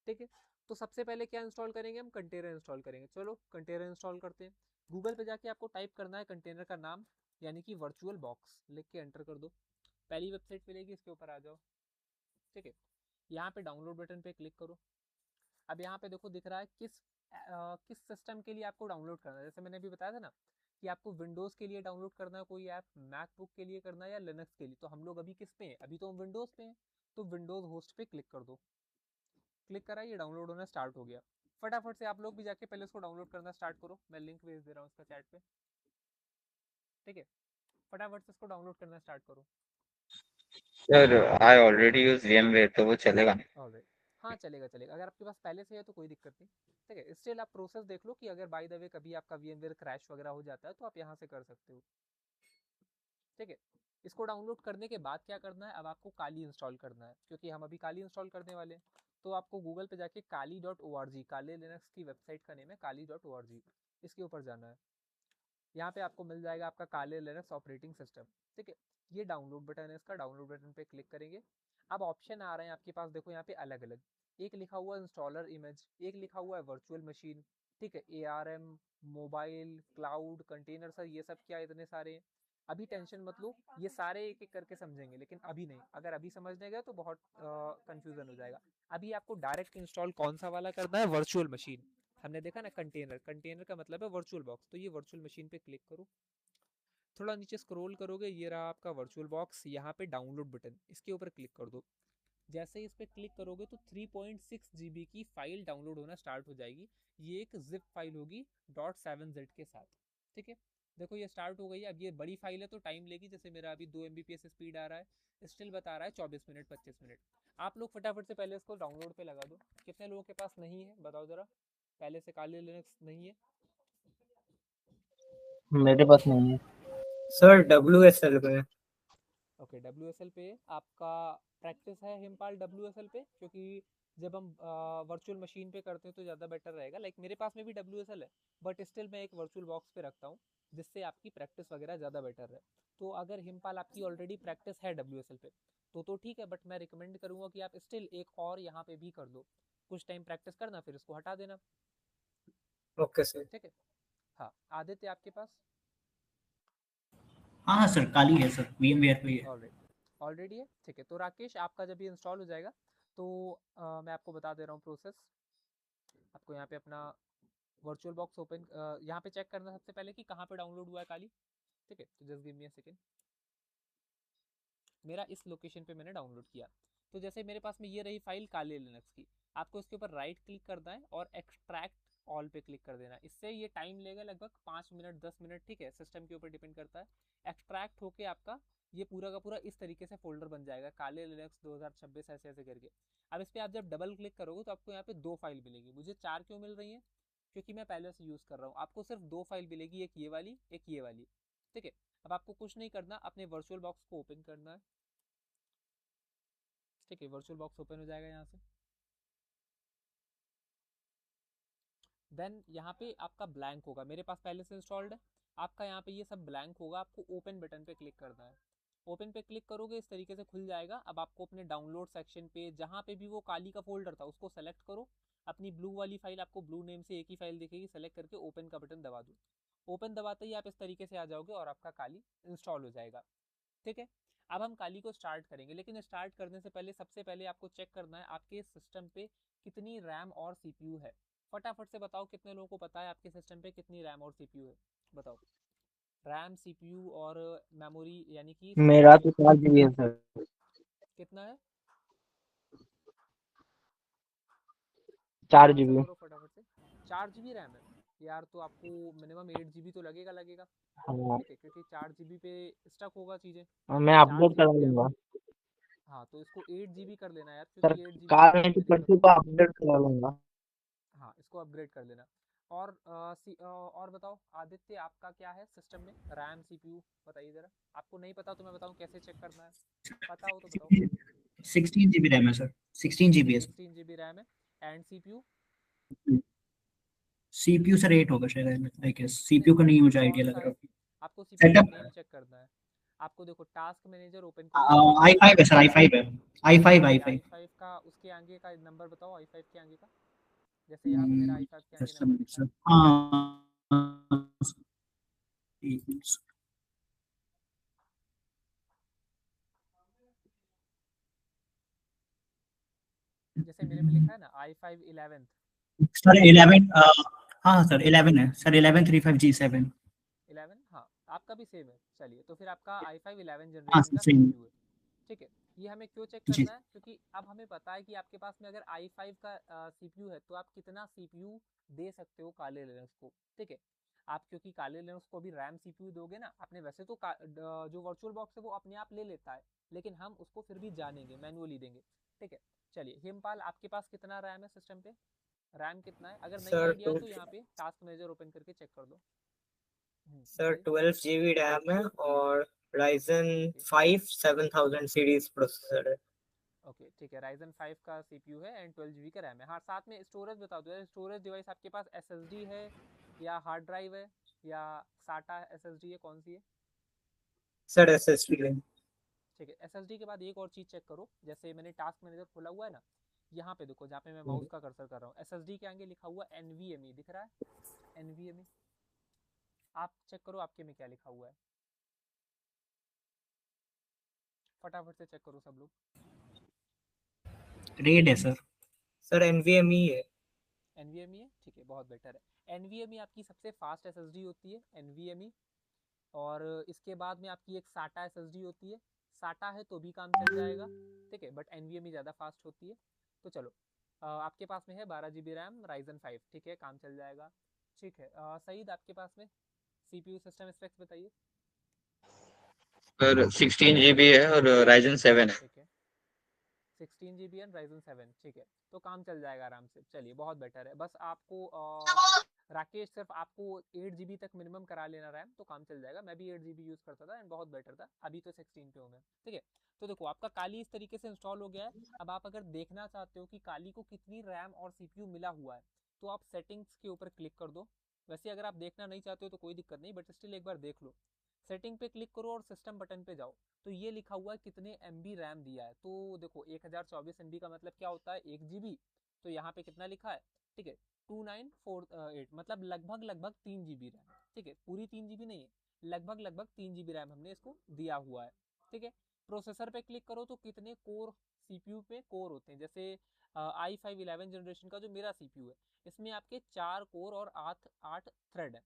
ठीक है। तो सबसे पहले क्या इंस्टॉल करेंगे? हम कंटेनर इंस्टॉल करेंगे। चलो कंटेनर इंस्टॉल करते हैं। गूगल पे जाके आपको टाइप करना है कंटेनर का नाम, यानी कि वर्चुअल बॉक्स, लिख के एंटर कर दो। पहली वेबसाइट मिलेगी, इसके ऊपर आ जाओ। ठीक है। यहाँ पे डाउनलोड बटन पे क्लिक करो। अब यहाँ पे देखो, दिख रहा है किस सिस्टम के लिए आपको डाउनलोड करना है। जैसे मैंने अभी बताया था ना, कि आपको विंडोज के लिए डाउनलोड करना है कोई ऐप, मैकबुक के लिए करना है, या लिनक्स के लिए। तो हम लोग अभी किस पे हैं? अभी तो हम विंडोज पे हैं। तो विंडोज होस्ट पे क्लिक कर दो। क्लिक करा, ये डाउनलोड होना स्टार्ट हो गया। फटाफट से आप लोग भी जाके पहले उसको डाउनलोड करना स्टार्ट करो। मैं लिंक भेज दे रहा हूँ उसका चैट पे। ठीक है, फटाफट से इसको डाउनलोड करना स्टार्ट करो। Sir I already use VMware, तो वो चलेगा? ऑलराइट, हाँ चलेगा चलेगा, अगर आपके पास पहले से है तो कोई दिक्कत नहीं। ठीक है, स्टिल आप प्रोसेस देख लो, कि अगर बाय द वे कभी आपका VMware क्रैश वगैरह हो जाता है, तो आप यहाँ से कर सकते हो। ठीक है। इसको डाउनलोड करने के बाद क्या करना है? अब आपको काली इंस्टॉल करना है, क्योंकि हम अभी काली इंस्टॉल करने वाले हैं। तो आपको गूगल पे जाके kali.org, काले लिनक्स की वेबसाइट का नेम है kali.org, इसके ऊपर जाना है। यहाँ पे आपको मिल जाएगा आपका काले लिनक्स ऑपरेटिंग सिस्टम। ठीक है। ये डाउनलोड बटन है, इसका डाउनलोड बटन पे क्लिक करेंगे। अब ऑप्शन आ रहे हैं आपके पास, देखो यहाँ पे अलग अलग, एक लिखा हुआ है इंस्टॉलर इमेज, एक लिखा हुआ है वर्चुअल मशीन। ठीक है, ARM, mobile, cloud, container. Sir ये सब क्या इतने सारे? अभी टेंशन मत लो, ये सारे एक एक करके समझेंगे, लेकिन अभी नहीं। अगर अभी समझने गए तो बहुत कंफ्यूजन हो जाएगा। अभी आपको डायरेक्ट इंस्टॉल कौन सा वाला करना है? Virtual machine. हमने देखा ना, कंटेनर, कंटेनर का मतलब है वर्चुअल बॉक्स। तो ये वर्चुअल मशीन पे क्लिक करो। थोड़ा नीचे स्क्रॉल करोगे, ये रहा आपका वर्चुअल बॉक्स। यहाँ पे डाउनलोड बटन, इसके ऊपर क्लिक कर दो। जैसे ही इस पर क्लिक करोगे तो 3.6 GB की फाइल डाउनलोड होना स्टार्ट हो जाएगी। ये एक जिप फाइल होगी .7z के साथ। ठीक है। देखो ये स्टार्ट हो गई है। अब ये बड़ी फाइल है तो टाइम लेगी, जैसे मेरा अभी 2 MBps स्पीड आ रहा है, स्टिल बता रहा है 24 मिनट 25 मिनट। आप लोग फटाफट से पहले इसको डाउनलोड पे लगा दो। कितने लोगों के पास नहीं है बताओ जरा, पहले से काली लिनक्स नहीं है? मेरे पास नहीं है सर WSL पे। ओके, WSL पे आपका प्रैक्टिस है हिमपाल WSL पे? क्योंकि जब हम वर्चुअल मशीन पे करते हैं तो ज़्यादा बेटर रहेगा। लाइक मेरे पास में भी WSL है, बट स्टिल मैं एक वर्चुअल बॉक्स पे रखता हूँ जिससे आपकी प्रैक्टिस वगैरह ज़्यादा बेटर रहे। तो अगर हिमपाल आपकी ऑलरेडी प्रैक्टिस है WSL पे तो ठीक है, बट मैं रिकमेंड करूँगा कि आप स्टिल एक और यहाँ पे भी कर दो, कुछ टाइम प्रैक्टिस करना फिर इसको हटा देना। Okay sir. ठीक है। हाँ, आदित्य आपके पास? हाँ हाँ सर, काली है सर, VMware पे ही है। ऑलरेडी है, ठीक है। तो राकेश आपका जब ये इंस्टॉल हो जाएगा तो मैं आपको बता दे रहा हूँ प्रोसेस। आपको यहाँ पे अपना वर्चुअल बॉक्स ओपन, यहाँ पे चेक करना सबसे पहले कि कहाँ पे डाउनलोड हुआ है काली। ठीक है, तो just give me a second. मेरा इस लोकेशन पे मैंने डाउनलोड किया। तो जैसे मेरे पास में ये रही फाइल काली लिनक्स की, आपको इसके ऊपर राइट क्लिक करना है और एक्सट्रैक्ट ऑल पे क्लिक कर देना। इससे ये टाइम लेगा लगभग 5 मिनट 10 मिनट, ठीक है, सिस्टम के ऊपर डिपेंड करता है। एक्सट्रैक्ट होके आपका ये पूरा का पूरा इस तरीके से फोल्डर बन जाएगा, काले लिनक्स 2026 ऐसे ऐसे करके। अब इस पर आप जब डबल क्लिक करोगे तो आपको यहाँ पे 2 फाइल मिलेगी। मुझे 4 क्यों मिल रही है? क्योंकि मैं पहले से यूज़ कर रहा हूँ। आपको सिर्फ 2 फाइल मिलेगी, एक ये वाली एक ये वाली। ठीक है। अब आपको कुछ नहीं करना, अपने वर्चुअल बॉक्स को ओपन करना है। ठीक है, वर्चुअल बॉक्स ओपन हो जाएगा यहाँ से। देन यहाँ पे आपका ब्लैंक होगा, मेरे पास पहले से इंस्टॉल्ड है। आपका यहाँ पे ये सब ब्लैंक होगा, आपको ओपन बटन पे क्लिक करना है। ओपन पे क्लिक करोगे इस तरीके से खुल जाएगा। अब आपको अपने डाउनलोड सेक्शन पे जहाँ पे भी वो काली का फोल्डर था उसको सेलेक्ट करो। अपनी ब्लू वाली फाइल, आपको ब्लू नेम से एक ही फाइल दिखेगी, सेलेक्ट करके ओपन का बटन दबा दो। ओपन दबाते ही आप इस तरीके से आ जाओगे और आपका काली इंस्टॉल हो जाएगा। ठीक है। अब हम काली को स्टार्ट करेंगे, लेकिन स्टार्ट करने से पहले सबसे पहले आपको चेक करना है आपके सिस्टम पे कितनी रैम और सीपीयू है। फटाफट से बताओ कितने लोगों को पता है आपके सिस्टम पे कितनी रैम और सीपीयू है? बताओ। रैम, सीपीयू और मेमोरी यानी कि मेरा स्टोरेज तो 4 GB है सर। कितना है? 4 GB। आंसर करो फटाफट से। 4 GB रैम है यार, तो आपको मिनिमम 8 GB तो लगेगा लगेगा। हाँ, ठीक है, क्योंकि 4 GB पे स्टक होगा चीज़ें। मैं चार अपलोड जी करा बी रैम लूंगा हाँ, तो इसको 8 GB कर लेना यार, सर। क्योंकि 8 GB में कार बहुत में तो सारी दिक्कत परसों को होगी। अपडेट करा लूंगा। हाँ, इसको अपग्रेड कर लेना। और और बताओ आदित्य, आपका क्या है सिस्टम में रैम सीपीयू? बताइए जरा। आपको नहीं पता तो मैं बताऊँ कैसे चेक करना है? पता हो तो बताओ। 16 GB रैम है सर, 16 GB है सर। 16 GB रैम है। And CPU? CPU सर 8 होगा शायद, आई गेस, नहीं, CPU का नहीं मुझे कौन आइडिया सा लग है? रहा। आपको सीपीयू का सेटअप नेम चेक करना है। आपको देखो, टास्क मैनेजर ओपन करो, आई फाइव i5 है सर, i5 है, i5 ओके, i5। i5 का उसके आगे का नंबर बताओ, i5 के आगे का। जैसे यहाँ पे मेरा i5 के आगे नंबर लिखा है। सर हाँ, एक मिनट सर। जैसे मेरे पे लिखा है ना i5 11। सर 11, हाँ सर 11 है सर, 1135G7। 11, हाँ, आपका भी सेम है। चलिए, तो फिर आपका i5 11 हाँ जनरेशन सर का सेम। सीपीयू है। ठीक है। ये हमें क्यों चेक जी करना है? क्योंकि अब हमें पता है कि आपके पास में अगर i5 का सीपीयू है तो आप कितना सीपीयू दे सकते हो काले लिनक्स को। ठीक है। आप क्योंकि काले लिनक्स को भी रैम सीपीयू दोगे ना, आपने वैसे तो जो वर्चुअल बॉक्स है वो अपने आप ले लेता है, लेकिन हम उसको फिर भी जानेंगे, मैनुअली देंगे। ठीक है। चलिए हिमपाल, आपके पास कितना रैम है सिस्टम पे? रैम कितना है? अगर नहीं सर आइडिया है टू तो यहाँ पे टास्क मैनेजर ओपन करके चेक कर लो। सर बताइए। 12 GB रैम है और Ryzen ओके 5 7000 सीरीज प्रोसेसर है। ओके, ठीक है। Ryzen 5 का सीपीयू है एंड 12 GB का रैम है। हाँ, साथ में स्टोरेज बता दो यार। स्टोरेज डिवाइस आपके पास एसएसडी है या हार्ड ड्राइव है या साटा एसएसडी है, कौन सी है? सर SSD है। ठीक है, एसएसडी के बाद एक और चीज़ चेक करो। जैसे मैंने टास्क मैनेजर खोला हुआ है ना, यहाँ पे देखो, जहाँ पे मैं माउस का कर्सर कर रहा हूँ, एसएसडी के आगे लिखा हुआ NVMe दिख रहा है? NVMe, आप चेक करो आपके में क्या लिखा हुआ है। फटाफट से चेक करो सब लोग। रेड है सर। सर NVMe है। NVMe है, ठीक है, बहुत बेटर है। NVMe आपकी सबसे फास्ट एसएसडी होती है, NVMe। और इसके बाद में आपकी एक साटा एसएसडी होती है। साटा है तो भी काम चल जाएगा, ठीक है, बट एनवीएमई ज़्यादा फास्ट होती है। तो चलो, आपके पास में है 12 GB रैम, Ryzen 5, ठीक है, काम चल जाएगा। ठीक है, सईद आपके पास में CPU सिस्टम स्पेक्स बताइए। सर 16 GB है और Ryzen 7 है। ठीक है, 16 GB एंड Ryzen 7, ठीक है, तो काम चल जाएगा आराम से। चलिए बहुत बेटर है। बस आपको राकेश सिर्फ आपको 8 GB तक मिनिमम करा लेना रैम, तो काम चल जाएगा। मैं भी 8 GB यूज़ करता था एंड बहुत बेटर था। अभी तो 16 पे हूँ मैं, ठीक है। तो देखो आपका काली इस तरीके से इंस्टॉल हो गया है। अब आप अगर देखना चाहते हो कि काली को कितनी रैम और CPU मिला हुआ है, तो आप सेटिंग्स के ऊपर क्लिक कर दो। वैसे अगर आप देखना नहीं चाहते हो तो कोई दिक्कत नहीं, बट स्टिल एक बार देख लो। सेटिंग पे क्लिक करो और सिस्टम बटन पे जाओ, तो ये लिखा हुआ है कितने MB रैम दिया है। तो देखो 1024 MB का मतलब क्या होता है, 1 GB। तो यहाँ पे कितना लिखा है, ठीक है, 2948, मतलब लगभग लगभग 3 GB रैम, ठीक है, पूरी 3 GB नहीं है, लगभग लगभग 3 GB रैम हमने इसको दिया हुआ है, ठीक है। प्रोसेसर पे क्लिक करो तो कितने कोर CPU पे कोर होते हैं, जैसे i5 11 जनरेशन का जो मेरा CPU है, इसमें आपके 4 कोर और 8 8 थ्रेड है।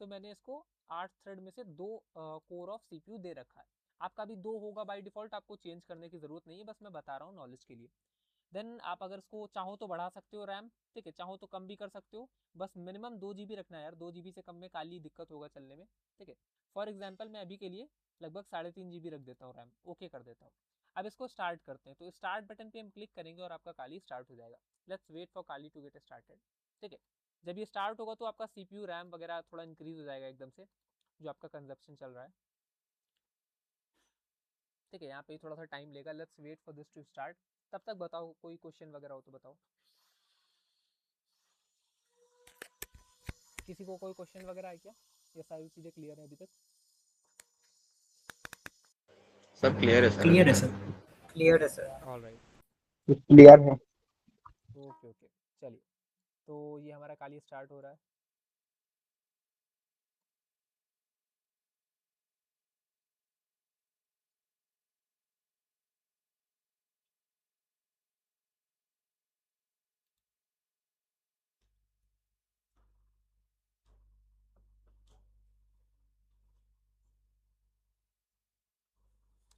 तो मैंने इसको 8 थ्रेड में से 2 कोर ऑफ CPU दे रखा है। आपका भी 2 होगा बाय डिफॉल्ट, आपको चेंज करने की जरूरत नहीं है, बस मैं बता रहा हूँ नॉलेज के लिए। देन आप अगर इसको चाहो तो बढ़ा सकते हो रैम, ठीक है, चाहो तो कम भी कर सकते हो। बस मिनिमम 2 GB रखना है यार, 2 GB से कम में काली दिक्कत होगा चलने में, ठीक है। फॉर एग्जाम्पल मैं अभी के लिए लगभग 3.5 GB रख देता हूँ रैम, ओके कर देता हूँ। अब इसको स्टार्ट करते हैं, तो स्टार्ट बटन पे हम क्लिक करेंगे और आपका काली स्टार्ट हो जाएगा। Let's wait for Kali to get started, ठीक है। जब ये स्टार्ट होगा तो आपका CPU रैम वगैरह थोड़ा इंक्रीज हो जाएगा एकदम से, जो आपका कंजप्शन चल रहा है, ठीक है। यहाँ पे थोड़ा सा टाइम लेगा, let's wait for this to start. तब तक बताओ कोई क्वेश्चन वगैरह हो तो बताओ। किसी को कोई क्वेश्चन वगैरह है क्या, ये सारी चीजें क्लियर है अभी तक? सब क्लियर है सर। क्लियर है सर। क्लियर है सर। ऑल राइट, क्लियर है। Okay okay. चलिए, तो ये हमारा काली स्टार्ट हो रहा है।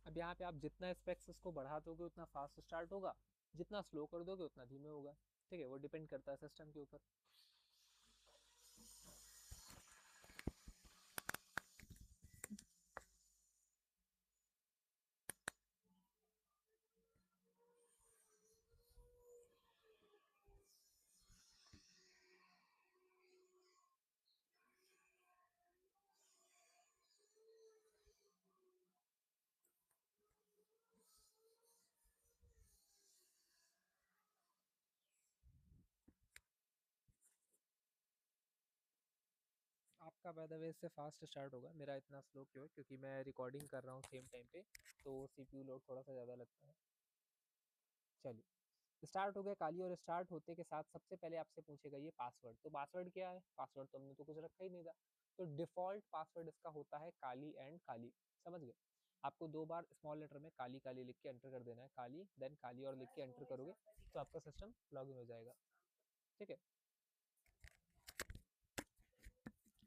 अब यहाँ पे आप जितना स्पेक्स इसको बढ़ा दोगे उतना फास्ट स्टार्ट होगा, जितना स्लो कर दोगे उतना धीमे होगा, ठीक है। वो डिपेंड करता है सिस्टम के ऊपर। आपका बाय द वे इससे फास्ट स्टार्ट होगा, मेरा इतना स्लो क्यों है, क्योंकि मैं रिकॉर्डिंग कर रहा हूँ सेम टाइम पे, तो CPU लोड थोड़ा सा ज़्यादा लगता है। चलिए स्टार्ट हो गया काली, और स्टार्ट होते के साथ सबसे पहले आपसे पूछेगा ये पासवर्ड। तो पासवर्ड क्या है, पासवर्ड तो हमने तो कुछ रखा ही नहीं था। तो डिफॉल्ट पासवर्ड इसका होता है काली एंड काली, समझ गए। आपको 2 बार स्मॉल लेटर में काली काली लिख के एंटर कर देना है, काली देन काली और लिख के एंटर करोगे तो आपका सिस्टम लॉगिन हो जाएगा, ठीक है।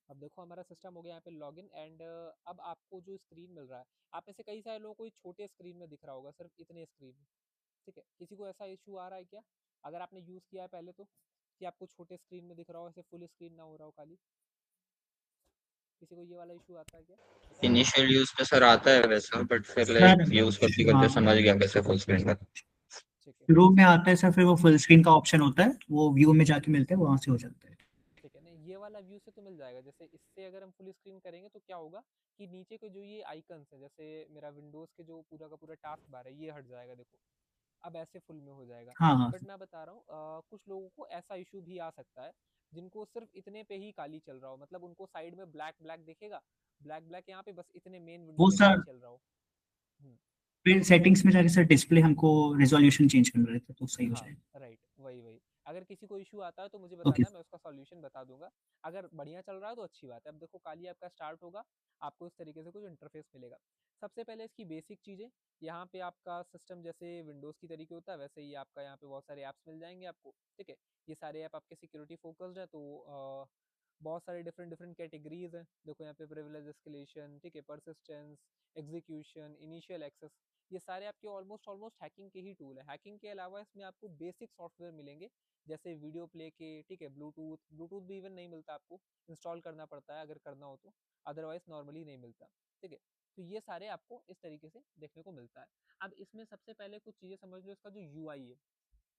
अब देखो हमारा सिस्टम हो गया यहाँ पे लॉगिन, एंड अब आपको जो स्क्रीन मिल रहा है, आप में से कई सारे लोगों को छोटे स्क्रीन में दिख रहा होगा, सिर्फ इतने स्क्रीन में, ठीक है। किसी को ऐसा इशू आ रहा है क्या, अगर आपने यूज़ किया है पहले तो, कि आपको छोटे स्क्रीन में दिख रहा हो, ऐसे फुल स्क्रीन ना हो रहा हो खाली? किसी को ये वाला इशू आता है क्या, बता सकते इनिशियल यूज पे सर आता है वैसा, बट फिर सर लाइक यूज करते हाँ, करते समझ गया कैसे फुल स्क्रीन का। ठीक है। शुरू में आता है सर, फिर वो फुल स्क्रीन का ऑप्शन होता है, वो व्यू में जाके मिलते हैं, वहां से हो जाता है। ठीक है, नहीं ये वाला व्यू से तो मिल जाएगा। जैसे इससे अगर हम फुल स्क्रीन करेंगे तो क्या होगा कि नीचे के जो ये आइकन्स हैं, जैसे मेरा विंडोज के जो पूरा का पूरा टास्क बार है, ये हट जाएगा, देखो अब ऐसे फुल में हो जाएगा। हाँ हाँ बट मैं बता रहा हूँ कुछ लोगों को ऐसा इशू भी आ सकता है, जिनको सिर्फ इतने पे ही काली चल रहा हो, मतलब उनको साइड में ब्लैक ब्लैक दिखेगा, ब्लैक ब्लैक यहाँ पे बस इतने मेन विंडो वो में काली सर, चल रहा हो। हम्म, फिर सेटिंग्स में जाके सर डिस्प्ले हमको रेजोल्यूशन चेंज करना रहता है, तो सही हो हाँ जाएगा। राइट, वही वही। अगर किसी को इशू आता है तो मुझे ओके। बताना, मैं उसका सॉल्यूशन बता दूंगा। अगर बढ़िया चल रहा है तो अच्छी बात है। अब देखो काली आपका स्टार्ट होगा, आपको इस तरीके से कुछ इंटरफेस मिलेगा। सबसे पहले इसकी बेसिक चीज़ें, यहाँ पे आपका सिस्टम जैसे विंडोज़ की तरीके होता है वैसे ही आपका यहाँ पे बहुत सारे ऐप्स मिल जाएंगे आपको, ठीक है। ये सारे ऐप आपके सिक्योरिटी फोकस्ड है, तो बहुत सारे डिफरेंट डिफरेंट कैटेगरीज हैं। देखो यहाँ पे प्रिविलेज एस्केलेशन, ठीक है, परसिस्टेंस, एग्जीक्यूशन, इनिशियल एक्सेस, ये सारे आपके ऑलमोस्ट ऑलमोस्ट हैकिंग के ही टूल है। हैकिंग के अलावा इसमें आपको बेसिक सॉफ्टवेयर मिलेंगे जैसे वीडियो प्ले के, ठीक है, ब्लूटूथ भी इवन नहीं मिलता आपको, इंस्टॉल करना पड़ता है अगर करना हो तो, अदरवाइज नॉर्मली नहीं मिलता, ठीक है। तो ये सारे आपको इस तरीके से देखने को मिलता है। अब इसमें सबसे पहले कुछ चीजें समझ लो, इसका जो यूआई है,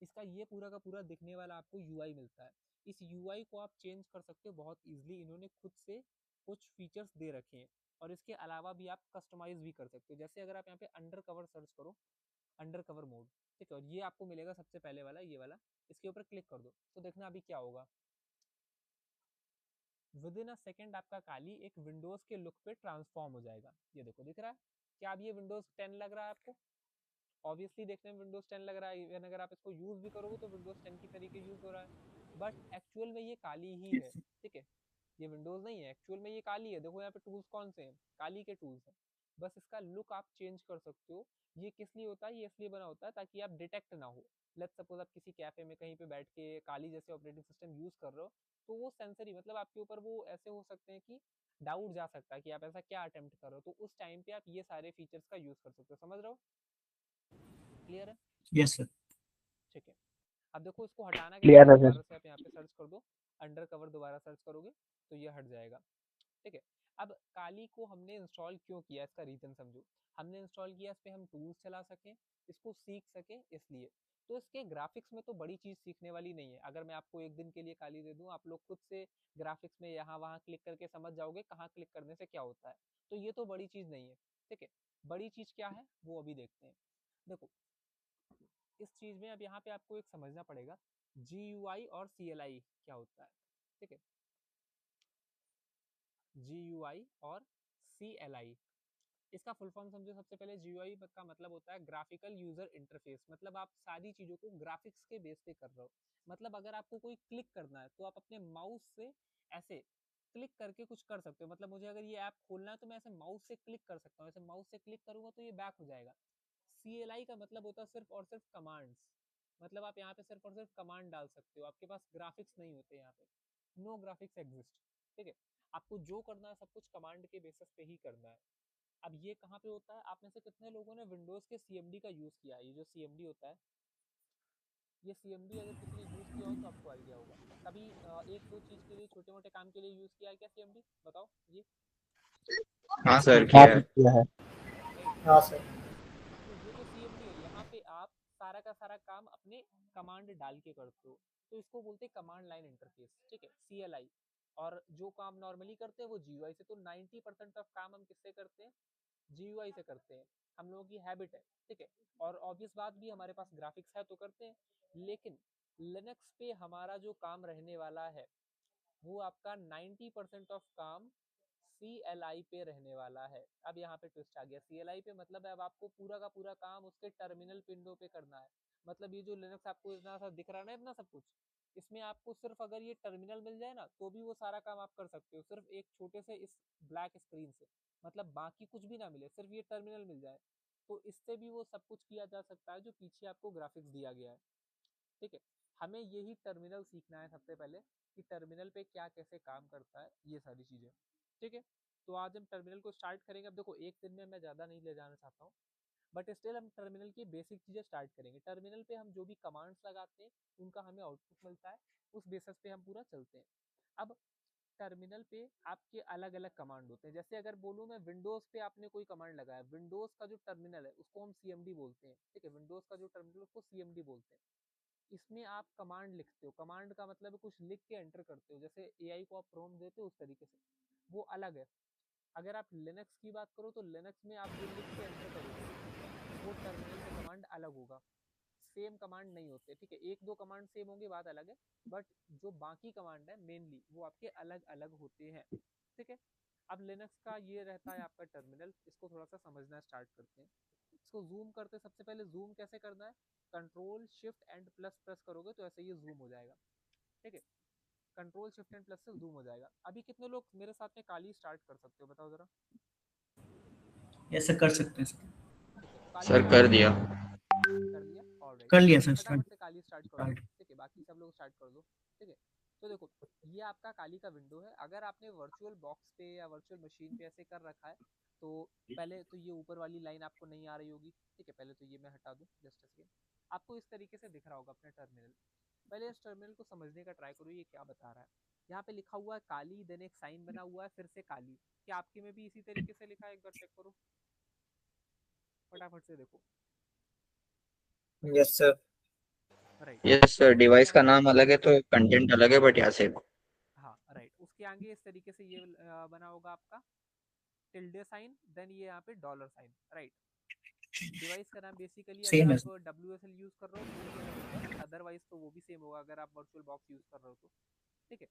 इसका ये पूरा का पूरा दिखने वाला आपको यूआई मिलता है। इस यूआई को आप चेंज कर सकते हो बहुत इजीली, इन्होंने खुद से कुछ फीचर्स दे रखे हैं, और इसके अलावा भी आप कस्टमाइज भी कर सकते हो। जैसे अगर आप यहाँ पे अंडर कवर सर्च करो, अंडर कवर मोड, ठीक है, और ये आपको मिलेगा सबसे पहले वाला, ये वाला, इसके ऊपर क्लिक कर दो तो देखना अभी क्या होगा। विद इन अ सेकेंड आपका काली एक विंडोज के लुक पे ट्रांसफॉर्म हो जाएगा। ये देखो, दिख रहा है क्या? अब ये विंडोज 10 लग रहा है आपको? ऑब्वियसली देखने में विंडोज 10 लग रहा है, इवन अगर आप इसको यूज भी करोगे तो विंडोज 10 की तरीके यूज हो रहा है, बट एक्चुअल में ये काली ही है, ठीक है, ये विंडोज नहीं है, एक्चुअल में ये काली है। देखो यहाँ पे टूल्स कौन से हैं, काली के टूल्स हैं, बस इसका लुक आप चेंज कर सकते हो। ये किस लिए होता है? ये इसलिए बना होता है ताकि आप डिटेक्ट ना हो। लेट्स सपोज आप किसी कैफे में कहीं पे बैठ के काली जैसे ऑपरेटिंग सिस्टम यूज कर रहे हो, तो वो सेंसरी, मतलब आपके ऊपर वो ऐसे हो सकते हैं कि डाउट जा सकता है कि आप ऐसा क्या अटेम्प्ट कर रहे हो, तो उस टाइम पे आप ये सारे फीचर्स का यूज कर सकते हो। समझ रहे हो? क्लियर है? Yes sir. ठीक है। अब देखो इसको हटाना कैसे क्लियर है, है दोबारा सर। से आप यहाँ पे सर्च कर दो, अंडर कवर दोबारा सर्च करोगे तो ये हट जाएगा, ठीक है। अब काली को हमने इंस्टॉल क्यों किया, इसका रीजन समझो। हमने इंस्टॉल किया इस पे हम टूल्स चला सकें, इसको सीख सकें, इसलिए। तो इसके ग्राफिक्स में तो बड़ी चीज सीखने वाली नहीं है। अगर मैं आपको एक दिन के लिए काली दे दूं, आप लोग खुद से ग्राफिक्स में यहाँ वहाँ क्लिक करके समझ जाओगे कहाँ क्लिक करने से क्या होता है, तो ये तो बड़ी चीज नहीं है, ठीक है। बड़ी चीज क्या है वो अभी देखते हैं। देखो इस चीज में अब यहाँ पे आपको एक समझना पड़ेगा, GUI और CLI क्या होता है, ठीक है। GUI और CLI, इसका फुल फॉर्म समझो। सबसे पहले GUI का मतलब होता है ग्राफिकल यूजर इंटरफेस, मतलब आप सारी चीजों को ग्राफिक्स के बेस पे कर रहे हो। मतलब अगर आपको कोई क्लिक करना है तो आप अपने माउस से ऐसे क्लिक करके कुछ कर सकते हो। मतलब मुझे अगर ये ऐप खोलना है तो मैं ऐसे माउस से क्लिक कर सकता हूँ, ऐसे माउस से क्लिक करूंगा तो ये बैक हो जाएगा। CLI का मतलब होता है सिर्फ और सिर्फ कमांड्स, मतलब आप यहाँ पे सिर्फ और सिर्फ कमांड डाल सकते हो, आपके पास ग्राफिक्स नहीं होते यहाँ पे, नो ग्राफिक्स एग्जिस्ट, ठीक है। आपको जो करना है सब कुछ कमांड के बेसिस पे ही करना है। अब ये कहाँ पे होता है? आप में से कितने लोगों ने विंडोज के CMD का यूज किया है? ये जो CMD होता है, ये CMD अगर किसी ने यूज किया हो तो आपको आइडिया होगा। कभी एक दो चीज के लिए, छोटे मोटे काम के लिए यूज किया है क्या CMD? बताओ ये। हाँ सर हाँ किया सर है। किया है। राइट। हाँ सर। तो ये जो CMD है, यहाँ पे आप सारा का सारा काम अपने कमांड डाल के करते हो, तो इसको बोलते हैं कमांड लाइन इंटरफेस, ठीक है, CLI। और जो काम नॉर्मली करते हैं वो GUI से। तो 90% ऑफ काम हम किससे करते हैं? GUI से करते हैं, हम लोगों की हैबिट है, ठीक है। और ऑब्वियस बात भी, हमारे पास ग्राफिक्स है तो करते हैं। लेकिन लिनक्स पे हमारा जो काम रहने वाला है वो आपका 90% ऑफ काम CLI पे रहने वाला है। अब यहाँ पे ट्विस्ट आ गया, CLI पे मतलब है अब आपको पूरा का पूरा काम उसके टर्मिनल विंडो पे करना है। मतलब ये जो लिनक्स आपको इतना सा दिख रहा है ना, इतना सब कुछ, इसमें आपको सिर्फ अगर ये टर्मिनल मिल जाए ना तो भी वो सारा काम आप कर सकते हो, सिर्फ एक छोटे से इस ब्लैक स्क्रीन से। मतलब बाकी कुछ भी ना मिले, सिर्फ ये टर्मिनल मिल जाए तो इससे भी वो सब कुछ किया जा सकता है जो पीछे आपको ग्राफिक्स दिया गया है, ठीक है। हमें यही टर्मिनल सीखना है सबसे पहले, कि टर्मिनल पे क्या कैसे काम करता है, ये सारी चीजें, ठीक है। तो आज हम टर्मिनल को स्टार्ट करेंगे। अब देखो एक दिन में मैं ज्यादा नहीं ले जाना चाहता हूँ, बट स्टिल हम टर्मिनल की बेसिक चीजें स्टार्ट करेंगे। टर्मिनल पे हम जो भी कमांड्स लगाते हैं उनका हमें आउटपुट मिलता है, उस बेसिस पे हम पूरा चलते हैं। अब टर्मिनल पे आपके अलग अलग कमांड होते हैं। जैसे अगर बोलूँ मैं, विंडोज पे आपने कोई कमांड लगाया, विंडोज का जो टर्मिनल है उसको हम CMD बोलते हैं, ठीक है। विंडोज का जो टर्मिनल उसको CMD बोलते हैं। इसमें आप कमांड लिखते हो, कमांड का मतलब है कुछ लिख के एंटर करते हो, जैसे AI को आप प्रॉम्प्ट देते हो उस तरीके से, वो अलग है। अगर आप लिनक्स की बात करो तो लिनक्स में आप जो लिख के एंटर करोगे वो टर्मिनल पे कमांड अलग होगा, सेम कमांड नहीं होते, ठीक है। एक दो कमांड सेम होंगे, बात अलग है, बट जो बाकी कमांड है मेनली वो आपके अलग अलग होते हैं, ठीक है। अब लिनक्स का ये रहता है आपका टर्मिनल, इसको थोड़ा सा समझना स्टार्ट करते हैं। इसको जूम करते, सबसे पहले जूम कैसे करना है, control shift and plus press करोगे तो ऐसे ये जूम हो जाएगा, ठीक है। कंट्रोल शिफ्ट एंड प्लस से जूम हो जाएगा। अभी कितने लोग मेरे साथ में काली स्टार्ट कर सकते हो, बताओ जरा। ऐसा कर सकते हैं सर। ठीक है, तो काली सर स्टार्ट कर कर दो। दिया। कर दिया, ऑलराइट। कर लिया सर स्टार्ट। फटाफट से काली स्टार्ट कर दो, ठीक है, बाकी सब लोग स्टार्ट कर दो, ठीक है। तो देखो ये आपका काली का विंडो है। अगर आपने वर्चुअल बॉक्स पे या वर्चुअल मशीन पे ऐसे कर रखा है तो पहले तो ये ऊपर वाली लाइन आपको नहीं आ रही होगी, ठीक है। पहले तो ये मैं हटा दूं, जस्ट सेकेंड। आपको इस तरीके से दिख रहा होगा अपने टर्मिनल। पहले इस टर्मिनल को समझने का ट्राई करो ये क्या बता रहा है। यहाँ पे लिखा हुआ है काली, देन एक साइन बना हुआ है, फिर से काली। क्या आपके में भी इसी तरीके से लिखा है? एक बार चेक करो, फटाफट से देखो। Yes sir. Right. Yes sir, अब उसके डिवाइस का आगे, नाम अलग है तो कंटेंट अलग है, बट यहाँ से हाँ राइट, उसके आगे इस तरीके से ये बना होगा आपका टिल्डे साइन, देन ये यहाँ पे डॉलर साइन, राइट। डिवाइस का नाम बेसिकली अगर सेम है आप WSL यूज कर रहे हो तो ही अलग होगा, अदरवाइज तो वो भी सेम होगा अगर आप वर्चुअल बॉक्स यूज कर रहे हो तो। ठीक है।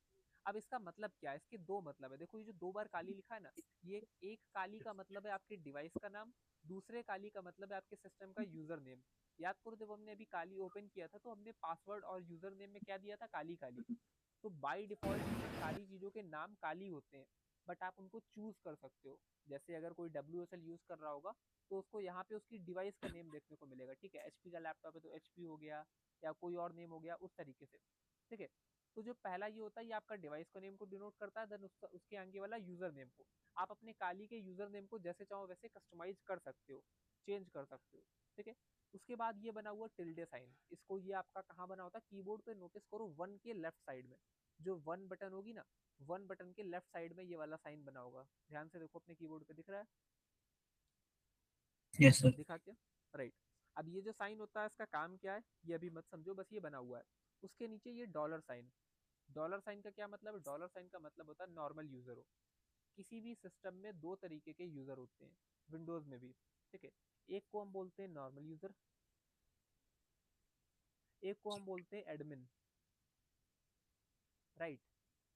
अब इसका मतलब क्या है? इसके दो मतलब है। देखो ये जो दो बार काली लिखा है ना, ये एक काली का मतलब है आपके डिवाइस का नाम, दूसरे काली का मतलब है आपके सिस्टम का यूजर नेम। याद करो जब हमने अभी काली ओपन किया था तो हमने पासवर्ड और यूजर नेम में क्या दिया था? काली काली। तो बाय डिफॉल्ट ये सारी चीजों के नाम काली होते हैं, बट आप उनको चूज कर सकते हो। जैसे अगर कोई WSL यूज कर रहा होगा तो उसको यहाँ पे उसकी डिवाइस का नेम देखने को मिलेगा। ठीक है, HP का लैपटॉप है तो HP हो गया, या कोई और नेम हो गया उस तरीके से। ठीक है। तो जो पहला ये होता है ये आपका डिवाइस का नेम को डिनोट करता है, देन उसके आगे वाला यूजर नेम को। आप अपने काली के यूजर नेम को जैसे चाहो वैसे कस्टमाइज कर सकते हो, चेंज कर सकते हो। ठीक है। उसके बाद ये बना हुआ टिल्डे साइन, इसको ये आपका कहाँ बना होता है? कीबोर्ड पे नोटिस करो, वन के लेफ्ट साइड में जो वन बटन होगी ना, वन बटन के लेफ्ट साइड में ये वाला साइन बना होगा। ध्यान से देखो अपने कीबोर्ड पे, दिख रहा है? Yes sir. दिखा क्या? राइट। अब ये जो साइन होता है इसका काम क्या है ये अभी मत समझो, बस ये बना हुआ है। उसके नीचे ये डॉलर साइन। डॉलर साइन का क्या मतलब है? डॉलर साइन का मतलब होता है नॉर्मल यूजर हो। किसी भी सिस्टम में दो तरीके के यूजर होते हैं, विंडोज में भी। ठीक है। एक को हम बोलते हैं नॉर्मल यूजर, एक को हम बोलते हैं एडमिन, राइट।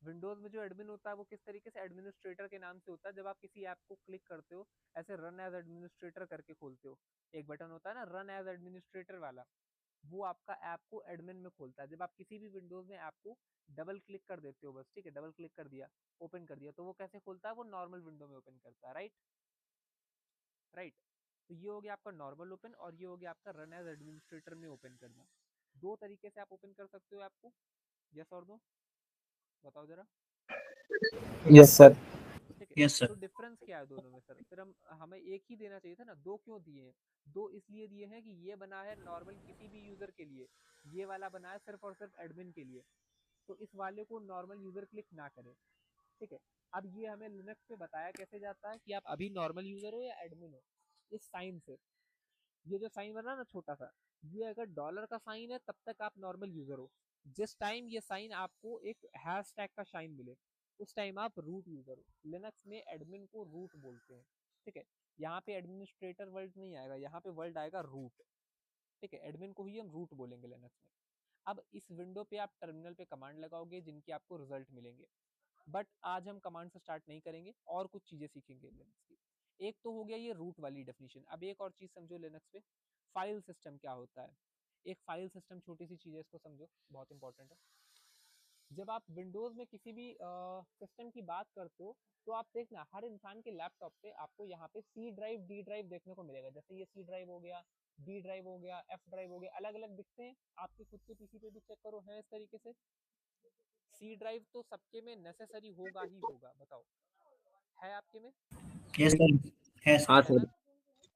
विंडोज में जो एडमिन होता है वो किस तरीके से? एडमिनिस्ट्रेटर के नाम से होता है। जब आप किसी ऐप को क्लिक करते हो ऐसे रन एज एडमिनिस्ट्रेटर करके खोलते हो, एक बटन होता है ना रन एज एडमिनिस्ट्रेटर वाला, वो आपका ऐप को एडमिन में खोलता है। जब आप किसी भी विंडोज में ऐप को डबल क्लिक कर देते हो बस, ठीक है, डबल क्लिक कर दिया, ओपन कर दिया, तो वो कैसे खोलता है? वो नॉर्मल विंडो में ओपन करता है, राइट। राइट। तो ये हो गया आपका नॉर्मल ओपन, और ये हो गया आपका रन एज एडमिनिस्ट्रेटर में ओपन करना। दो तरीके से आप ओपन कर सकते हो ऐप को, यस और नो, बताओ जरा। Yes sir. ठीक है। यस तो सर। डिफरेंस क्या है दोनों में सर? फिर हम हमें एक ही देना चाहिए था ना, दो क्यों दिए हैं? दो इसलिए दिए हैं कि ये बना है नॉर्मल किसी भी यूजर के लिए, ये वाला बना है सिर्फ और सिर्फ एडमिन के लिए, तो इस वाले को नॉर्मल यूजर क्लिक ना करे। ठीक है। अब ये हमें लिनक्स पे बताया कैसे जाता है कि आप अभी नॉर्मल यूजर हो या एडमिन हो, इस साइन से। ये जो साइन बना ना छोटा सा, ये अगर डॉलर का साइन है तब तक आप नॉर्मल यूजर हो। जिस टाइम ये साइन आपको एक हैश टैग का साइन मिले उस टाइम आप रूट यूजर हो। लिनक्स में एडमिन को रूट बोलते हैं। ठीक है। यहाँ पे एडमिनिस्ट्रेटर वर्ड नहीं आएगा, यहाँ पे वर्ड आएगा रूट। ठीक है। एडमिन को ही हम रूट बोलेंगे लिनक्स में। अब इस विंडो पे आप टर्मिनल पे कमांड लगाओगे जिनके आपको रिजल्ट मिलेंगे, बट आज हम कमांड से स्टार्ट नहीं करेंगे, और कुछ चीजें सीखेंगे लिनक्स की। एक तो हो गया ये रूट वाली डेफिनेशन। अब एक और चीज समझो लिनक्स पे, फाइल सिस्टम क्या होता है। एक फाइल सिस्टम, छोटी सी चीज है, इसको समझो, बहुत इंपॉर्टेंट है। जब आप विंडोज में किसी भी सिस्टम की बात करते हो तो आप देखना हर इंसान के लैपटॉप पे आपको यहाँ पे C ड्राइव, D ड्राइव देखने को मिलेगा। जैसे ये C ड्राइव हो गया, D ड्राइव हो गया, F ड्राइव हो गया, अलग अलग दिखते हैं। आपके खुद के पीसी पे भी चेक करो, है इस तरीके से। C ड्राइव तो सबके में नेसेसरी होगा ही होगा, बताओ है आपके में? Yes sir. है हाँ सर। है सर। ना?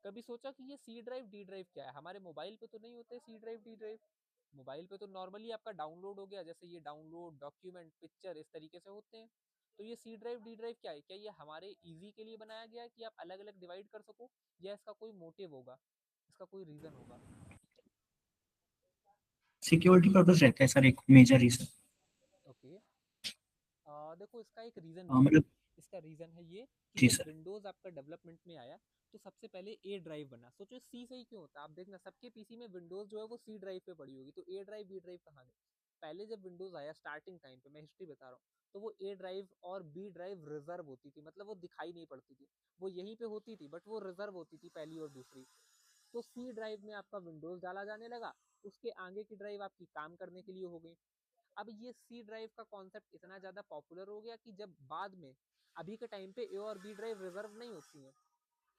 कभी सोचा कि ये C ड्राइव D ड्राइव क्या है? हमारे मोबाइल पे तो नहीं होते C drive D drive. Mobile पे तो नॉर्मली आपका डाउनलोड हो गया, जैसे ये डाउनलोड, डॉक्यूमेंट, पिक्चर, इस तरीके से होते हैं। तो ये C ड्राइव D ड्राइव क्या है? क्या ये हमारे इजी के लिए बनाया गया है कि आप अलग अलग डिवाइड कर सको, या इसका कोई मोटिव होगा, इसका कोई रीजन होगा? सिक्योरिटी पर्पस रहता है सर, एक मेजर रीजन। ओके। देखो इसका एक रीजन भी है। मतलब इसका रीजन है ये कि जी जब सर। विंडोज आपका डेवलपमेंट में आया तो सबसे पहले ए ड्राइव बना। सोचो सी से ही क्यों होता है? आप देखना सबके पीसी में विंडोज जो है वो सी ड्राइव पे पड़ी होगी, तो ए ड्राइव बी ड्राइव कहाँ गए? पहले जब विंडोज आया स्टार्टिंग टाइम पे, मैं हिस्ट्री बता रहा हूँ, तो वो ए ड्राइव और बी ड्राइव रिजर्व होती थी, मतलब वो दिखाई नहीं पड़ती थी। वो यहीं पे होती थी बट वो रिजर्व होती थी, पहली और दूसरी। तो सी ड्राइव में आपका विंडोज डाला जाने लगा, उसके आगे की ड्राइव आपकी काम करने के लिए हो गई। अब ये सी ड्राइव का कॉन्सेप्ट इतना ज्यादा पॉपुलर हो गया कि जब बाद में, अभी के टाइम पे ए और बी ड्राइव रिजर्व नहीं होती हैं।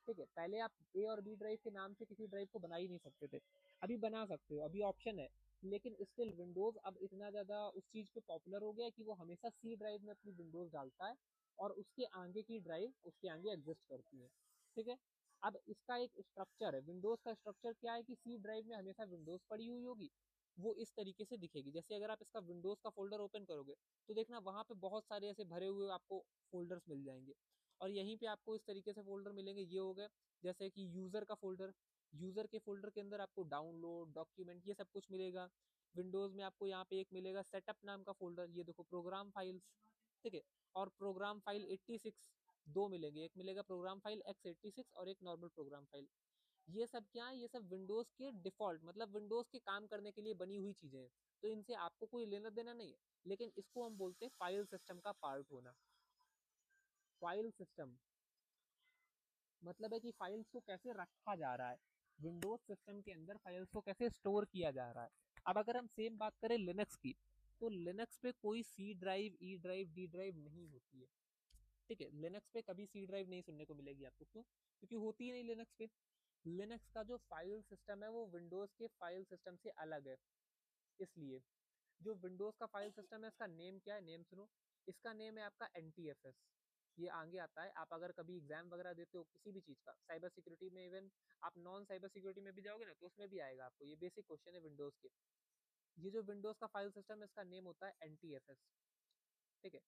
ठीक है। पहले आप ए और बी ड्राइव के नाम से किसी ड्राइव को बना ही नहीं सकते थे, अभी बना सकते हो, अभी ऑप्शन है। लेकिन स्टिल विंडोज अब इतना ज्यादा उस चीज पे पॉपुलर हो गया कि वो हमेशा सी ड्राइव में अपनी विंडोज डालता है, और उसके आगे की ड्राइव उसके आगे एग्जिस्ट करती है। ठीक है। अब इसका एक स्ट्रक्चर है, विंडोज का स्ट्रक्चर क्या है कि सी ड्राइव में हमेशा विंडोज पड़ी हुई होगी, वो इस तरीके से दिखेगी। जैसे अगर आप इसका विंडोज का फोल्डर ओपन करोगे तो देखना वहां पे बहुत सारे ऐसे भरे हुए आपको फोल्डर्स मिल जाएंगे, और यहीं पे आपको इस तरीके से फोल्डर मिलेंगे। ये हो गए जैसे कि यूजर का फोल्डर, यूजर के फोल्डर के अंदर आपको डाउनलोड, डॉक्यूमेंट, ये सब कुछ मिलेगा। विंडोज में आपको यहाँ पे एक मिलेगा सेटअप नाम का फोल्डर, ये देखो प्रोग्राम फाइल्स, ठीक है। और प्रोग्राम फाइल 86 दो मिलेंगे, एक मिलेगा प्रोग्राम फाइल x86 और एक नॉर्मल प्रोग्राम फाइल। ये सब क्या है, ये सब विंडोज के डिफॉल्ट मतलब विंडोज के काम करने के लिए बनी हुई चीजें हैं, तो इनसे आपको कोई लेना देना नहीं है। लेकिन इसको हम बोलते हैं फाइल सिस्टम का पार्ट होना। फाइल सिस्टम मतलब है कि फाइल्स को कैसे रखा जा रहा है, विंडोज सिस्टम के अंदर फाइल्स को कैसे स्टोर किया जा रहा है। अब अगर हम सेम बात करें लिनक्स की, तो लिनक्स पे कोई C drive, E drive, D drive नहीं होती है, ठीक है। लिनक्स पे कभी सी ड्राइव नहीं सुनने को मिलेगी आपको, क्यों? क्योंकि होती ही नहीं लिनक्स पे। लिनक्स का जो फाइल सिस्टम है वो विंडोज के फाइल सिस्टम से अलग है। इसलिए जो विंडोज का फाइल सिस्टम है, इसका नेम क्या है, नेम सुनो, इसका नेम है आपका NTFS। ये आगे आता है, आप अगर कभी एग्जाम वगैरह देते हो किसी भी चीज का, साइबर सिक्योरिटी में, इवन आप नॉन साइबर सिक्योरिटी में भी जाओगे ना तो उसमें भी आएगा आपको, ये बेसिक क्वेश्चन है विंडोज के। ये जो विंडोज का फाइल सिस्टम है इसका नेम होता है NTFS, ठीक है।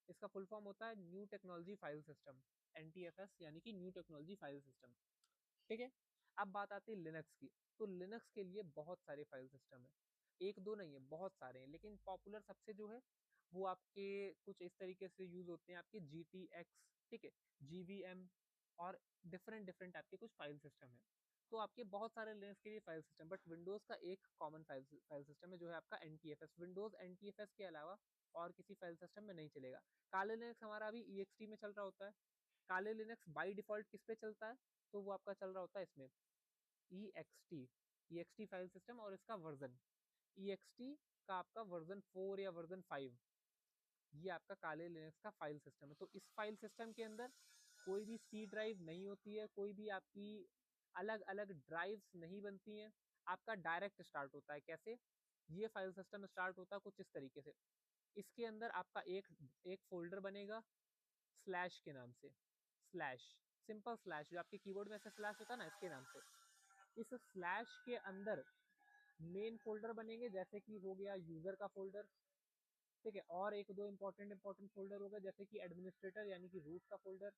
इसका फुल फॉर्म होता है new technology file system, NTFS यानी कि न्यू टेक्नोलॉजी फाइल सिस्टम, ठीक है। अब बात आती है लिनक्स की, तो लिनक्स के लिए बहुत सारे फाइल सिस्टम है, एक दो नहीं है, बहुत सारे हैं। लेकिन पॉपुलर सबसे जो है वो आपके कुछ इस तरीके से यूज होते हैं, आपके GTX, ठीक है, GVM, और डिफरेंट डिफरेंट आपके कुछ फाइल सिस्टम है। तो आपके बहुत सारे लिनक्स के लिए फाइल सिस्टम, बट विंडोज का एक कॉमन फाइल सिस्टम है जो है आपका NTFS। विंडोज NTFS के अलावा और किसी फाइल सिस्टम में नहीं चलेगा। काले लिनक्स हमारा अभी EXT में चल रहा होता है। काले लिनक्स बाय डिफॉल्ट किस पे चलता है, तो वो आपका चल रहा होता है इसमें EXT फाइल सिस्टम, और इसका वर्जन EXT का आपका वर्जन 4 या वर्जन 5, ये आपका काले लिनक्स का फाइल सिस्टम है। तो इस फाइल सिस्टम के अंदर कोई भी सी ड्राइव नहीं होती है, कोई भी आपकी अलग अलग ड्राइव्स नहीं बनती हैं, आपका डायरेक्ट स्टार्ट होता है। कैसे? ये फाइल सिस्टम स्टार्ट होता है कुछ इस तरीके से, इसके अंदर आपका एक एक फोल्डर बनेगा स्लैश के नाम से, स्लैश, सिंपल स्लैश, जो आपके कीबोर्ड में ऐसे स्लैश होता है ना, इसके नाम से। इस स्लैश के अंदर मेन फोल्डर बनेंगे, जैसे कि हो गया यूजर का फोल्डर, ठीक है, और एक दो इंपॉर्टेंट फोल्डर हो गए जैसे कि एडमिनिस्ट्रेटर यानी कि रूट का फोल्डर,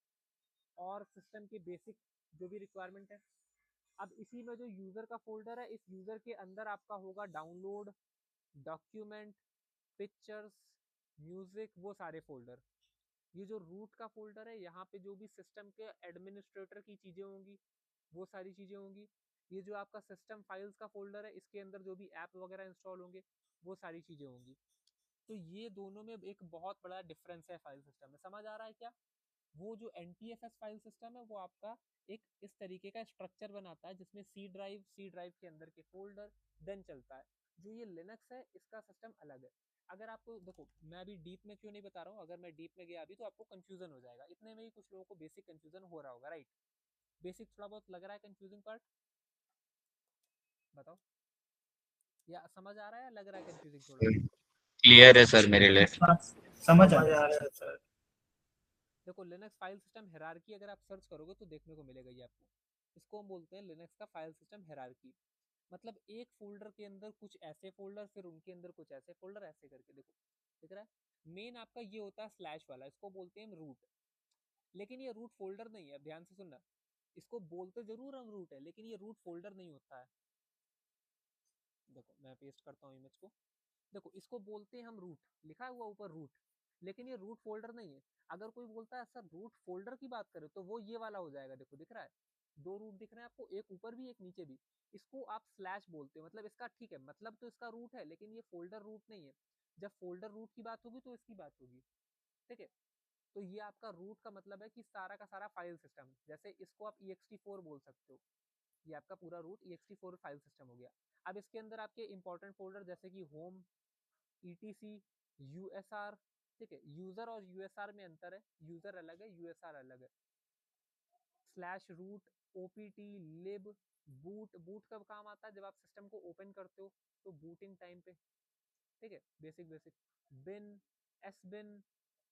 और सिस्टम के बेसिक जो भी रिक्वायरमेंट है। अब इसी में जो यूजर का फोल्डर है, इस यूजर के अंदर आपका होगा डाउनलोड, डॉक्यूमेंट, पिक्चर्स, म्यूजिक, वो सारे फोल्डर। ये जो रूट का फोल्डर है, यहाँ पे जो भी सिस्टम के एडमिनिस्ट्रेटर की चीजें होंगी वो सारी चीजें होंगी। ये जो आपका सिस्टम फाइल्स का फोल्डर है, इसके अंदर जो भी ऐप वगैरह इंस्टॉल होंगे वो सारी चीजें होंगी। तो ये दोनों में एक बहुत बड़ा डिफरेंस है फाइल सिस्टम में, समझ आ रहा है क्या? वो जो NTFS फाइल सिस्टम है वो आपका एक इस तरीके का स्ट्रक्चर बनाता है जिसमें सी ड्राइव के अंदर के फोल्डर देन चलता है। जो ये लिनक्स है इसका सिस्टम अलग है। अगर आपको देखो, मैं अभी डीप में क्यों नहीं बता रहा हूँ, अगर मैं डीप में गया अभी तो आपको कंफ्यूजन हो जाएगा, इतने में ही कुछ लोगों को बेसिक कंफ्यूजन हो रहा होगा, राइट? बेसिक थोड़ा बहुत लग रहा है कंफ्यूजिंग पार्ट, बताओ, या समझ आ रहा है या लग रहा है कंफ्यूजिंग थोड़ा? क्लियर है सर मेरे लिए। समझ आ रहा है सर। देखो लिनक्स फाइल सिस्टम हायरार्की अगर आप सर्च करोगे तो देखने को मिलेगा ये आपको। इसको हम बोलते हैं लिनक्स का फाइल सिस्टम हायरार्की। मतलब एक फोल्डर के अंदर कुछ ऐसे फोल्डर, फिर उनके अंदर कुछ ऐसे फोल्डर, ऐसे करके देखो, दिख रहा है? मेन आपका ये होता है स्लैश वाला, इसको बोलते हैं हम रूट। लेकिन ये रूट फोल्डर नहीं है, ध्यान से सुनना, इसको बोलते जरूर हम रूट है लेकिन ये रूट फोल्डर नहीं होता है। देखो मैं पेस्ट करता हूँ इमेज को, देखो इसको बोलते हैं हम रूट, लिखा हुआ ऊपर रूट, लेकिन ये रूट फोल्डर नहीं है। अगर कोई बोलता है सर रूट फोल्डर की बात करें तो वो ये वाला हो जाएगा, देखो दिख रहा है, दो रूट दिख रहे हैं आपको, एक ऊपर भी एक नीचे भी। इसको आप स्लैश बोलते हो, मतलब इसका ठीक है, मतलब तो इसका रूट है लेकिन ये फोल्डर रूट नहीं है। जब फोल्डर रूट की बात होगी तो इसकी बात होगी, ठीक है। तो ये आपका रूट का मतलब है कि सारा का सारा फाइल सिस्टम, जैसे इसको आप ext4 बोल सकते हो, ये आपका पूरा रूट ext4 फाइल सिस्टम हो गया। अब इसके अंदर आपके इंपॉर्टेंट फोल्डर जैसे कि होम, ETC, USR, ठीक है। यूजर और USR में अंतर है, यूजर अलग है, USR अलग है। स्लैश रूट, OPT, लिब, बूट, बूट कब काम आता है, जब आप सिस्टम को ओपन करते हो तो बूटिंग टाइम पे, ठीक है, बेसिक बेसिक। बिन, एस बिन,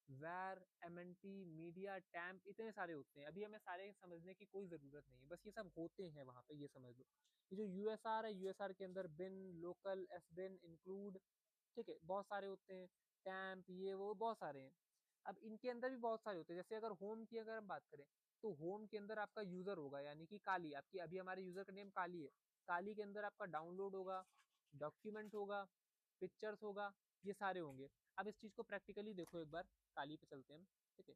वैर, एमएनटी, मीडिया, टैम्प, इतने सारे होते हैं। अभी हमें सारे समझने की कोई ज़रूरत नहीं है, बस ये सब होते हैं वहाँ पे, ये समझ लो। ये जो यूएसआर है, यूएसआर के अंदर बिन, लोकल, एसबिन, इंक्लूड, ठीक है, बहुत सारे होते हैं। टैम्प, ये वो बहुत सारे हैं। अब इनके अंदर भी बहुत सारे होते हैं। जैसे अगर होम की अगर हम बात करें, तो होम के अंदर आपका यूज़र होगा, यानी कि काली, आपकी अभी हमारे यूज़र का नेम काली है। काली के अंदर आपका डाउनलोड होगा, डॉक्यूमेंट होगा, पिक्चर्स होगा, ये सारे होंगे। अब इस चीज़ को प्रैक्टिकली देखो एक बार। काली पे चलते हैं हम, ठीक है।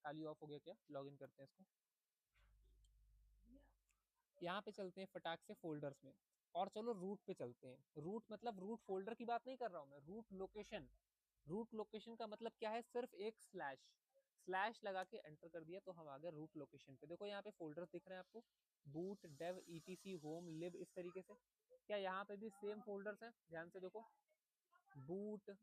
काली ऑफ हो गया क्या? लॉग इन करते हैं इसको। यहाँ पे चलते हैं फटाक से फोल्डर्स में, और चलो रूट पे चलते हैं। रूट मतलब रूट फोल्डर की बात नहीं कर रहा हूँ मैं, रूट लोकेशन। रूट लोकेशन का मतलब क्या है? सिर्फ एक स्लैश, स्लैश लगा के एंटर कर दिया तो हम आ गए रूट लोकेशन पे। देखो यहाँ पे फोल्डर्स दिख रहे हैं आपको, बूट, डेव, ईटीसी, होम, लिब, इस तरीके से। क्या यहाँ पे भी सेम फोल्डर्स हैं? ध्यान से देखो, बूट,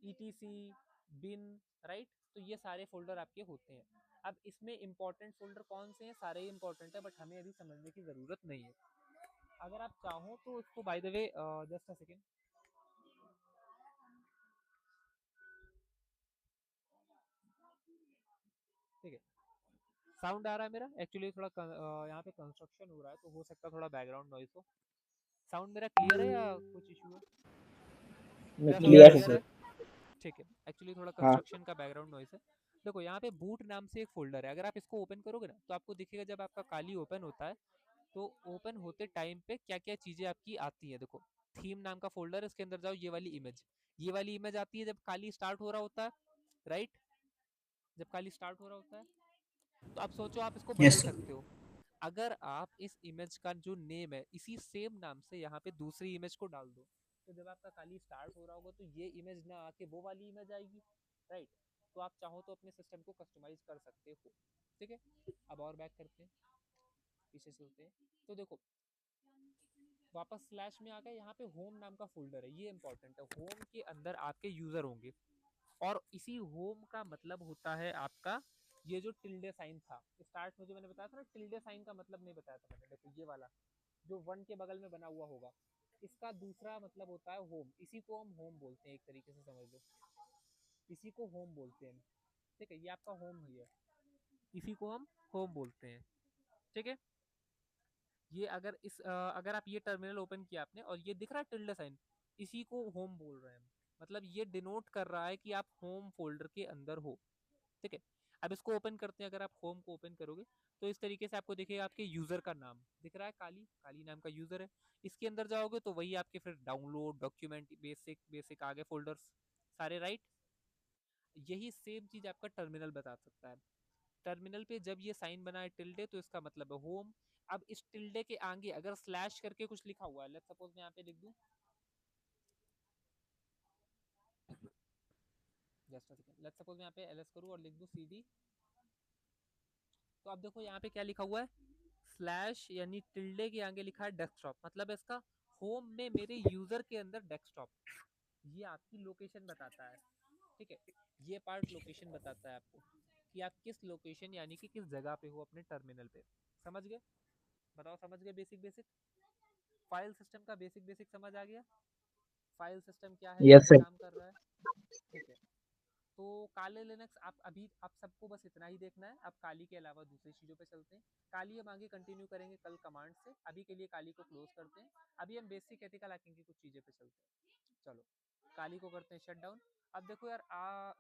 ईटीसी, बिन, राइट। तो ये सारे फोल्डर आपके होते हैं। अब इसमें इंपॉर्टेंट फोल्डर कौन से हैं? सारे ही इंपॉर्टेंट है, बट हमें अभी समझने की जरूरत नहीं है। अगर आप चाहो तो इसको, by the way, just a second, ठीक है। साउंड आ रहा है मेरा? एक्चुअली थोड़ा यहाँ पे कंस्ट्रक्शन हो रहा है, तो हो सकता है थोड़ा बैकग्राउंड नॉइस हो। साउंड मेरा क्लियर है या कुछ इशू है? क्लियर है क्लियर सर। है, ठीक है। एक्चुअली थोड़ा हाँ कंस्ट्रक्शन का बैकग्राउंड नॉइस है। देखो यहाँ पे बूट नाम से एक फोल्डर है। अगर आप इसको ओपन करोगे ना, तो आपको दिखेगा, जब आपका काली ओपन होता है, तो ओपन होते टाइम पे क्या क्या चीजें आपकी आती है। देखो, थीम नाम का फोल्डर है, इसके अंदर जाओ, ये वाली इमेज, ये वाली इमेज आती है जब काली स्टार्ट हो रहा होता है, राइट। जब काली स्टार्ट हो रहा होता है, तो आप सोचो आप इसको यस बदल सर। सकते हो। अगर आप इस इमेज का जो नेम है, इसी सेम नाम से यहाँ पे दूसरी इमेज को डाल दो, तो जब आपका काली स्टार्ट हो रहा होगा, तो ये इमेज ना आके वो वाली इमेज आएगी, राइट। तो आप चाहो तो अपने सिस्टम को कस्टमाइज कर सकते हो, ठीक है। अब और बैक करते हैं, पीछे चलते हैं। तो देखो, वापस स्लैश में आ गए। यहाँ पे होम नाम का फोल्डर है, ये इंपॉर्टेंट है। होम के अंदर आपके यूजर होंगे, और इसी होम का मतलब होता है आपका ये जो टिल्डे साइन था स्टार्ट में, जो मैंने बताया था ना, टिल्डे साइन का मतलब नहीं बताया था मैंने। देखो ये वाला जो वन के बगल में बना हुआ होगा, इसका दूसरा मतलब होता है होम। इसी को हम होम बोलते हैं, एक तरीके से समझ लो, इसी को होम बोलते हैं, ठीक है। ये आपका होम ही है, इसी को हम होम बोलते हैं, ठीक है। ये अगर आप ये टर्मिनल ओपन किया आपने और ये दिख रहा है टिल्डे साइन, इसी को होम बोल रहे हैं हम। मतलब ये डिनोट कर रहा है कि आप होम फोल्डर के अंदर हो, ठीक है। अब इसको ओपन करते हैं। अगर आप होम को ओपन करोगे, तो इस तरीके से आपको दिखेगा, आपके यूजर का नाम दिख रहा है, काली, काली नाम का यूजर है। इसके अंदर जाओगे तो वही आपके फिर डाउनलोड, डॉक्यूमेंट, बेसिक बेसिक आगे फोल्डर्स सारे, राइट। यही सेम चीज आपका टर्मिनल बता सकता है। टर्मिनल पे जब ये साइन बना है टिल्डे, तो इसका मतलब है होम। अब इस टिल्डे के आगे अगर स्लैश करके कुछ लिखा हुआ है, लेट्स सपोज मैं यहाँ पे लिख दूं, जस्ट लेट्स सपोज मैं यहाँ पे एलएस करूँ और लिख दूं सीडी, तो अब देखो यहाँ पे क्या लिखा हुआ है, स्लैश यानी टिल्डे के आगे लिखा है डेस्कटॉप। मतलब इसका होम में मेरे यूजर के अंदर डेस्कटॉप, ये आपकी लोकेशन बताता है, ठीक है। ये पार्ट लोकेशन बताता है आपको कि आप किस लोकेशन यानी कि किस जगह पे हो अपने टर्मिनल पे। समझ गए? बताओ, समझ गए? बेसिक बेसिक फाइल सिस्टम का बेसिक बेसिक समझ आ गया? फाइल सिस्टम क्या है, यस कैसे सर। काम कर रहा है, ठीक है। तो काले लिनक्स आप सबको बस इतना ही देखना है। अब काली के अलावा दूसरी चीज़ों पे चलते हैं। काली हम आगे कंटिन्यू करेंगे कल कमांड से, अभी के लिए काली को क्लोज करते हैं। अभी हम बेसिक एथिकल हैकिंग की कुछ चीज़ें पे चलते हैं। चलो, काली को करते हैं शट डाउन। अब देखो यार,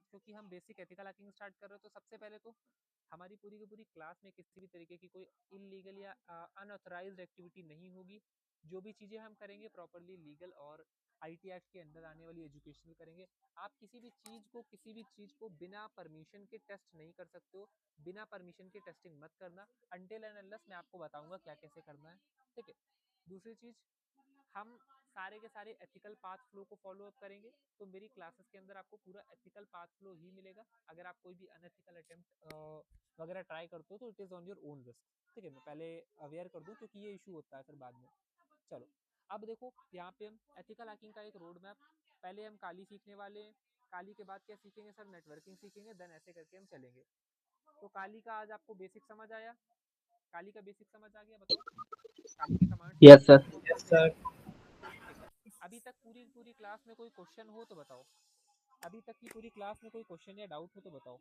क्योंकि हम बेसिक एथिकल हैकिंग स्टार्ट कर रहे हो, तो सबसे पहले तो हमारी पूरी की पूरी क्लास में किसी भी तरीके की कोई इलीगल या अनऑथराइज्ड एक्टिविटी नहीं होगी। जो भी चीज़ें हम करेंगे प्रॉपरली लीगल और आईटी एक्ट के अंदर आने वाली एजुकेशनल करेंगे। आप किसी भी चीज़ को बिना परमिशन के टेस्ट नहीं कर सकते हो। बिना परमिशन के टेस्टिंग मत करना, अनटिल एंड अनलेस मैं आपको बताऊंगा क्या कैसे करना है, ठीक है। दूसरी चीज़, हम सारे के सारे एथिकल पाथ फ्लो को फॉलो अप करेंगे। तो मेरी क्लासेस के अंदर आपको पूरा एथिकल पाथ फ्लो ही मिलेगा। अगर आप कोई भी अनएथिकल अटेम्प्ट वगैरह ट्राई करते हो, तो it is on your own risk, ठीक है। मैं पहले अवेयर कर दूं, क्योंकि ये इशू होता है फिर बाद में। चलो, अब देखो यहाँ पे हम एथिकल हैकिंग का एक रोड मैप, पहले हम काली सीखने वाले हैं। काली के बाद क्या सीखेंगे सर? नेटवर्किंग सीखेंगे, देन ऐसे करके हम चलेंगे। तो काली का आज आपको बेसिक समझ आया? काली का बेसिक समझ आ गया? बताओ, काली के कमांड्स यस समझ गए सर। जिनको हम करते हैं? ठीक है। अभी तक पूरी पूरी क्लास में कोई क्वेश्चन हो तो बताओ। अभी तक की पूरी क्लास में कोई क्वेश्चन या डाउट हो तो बताओ,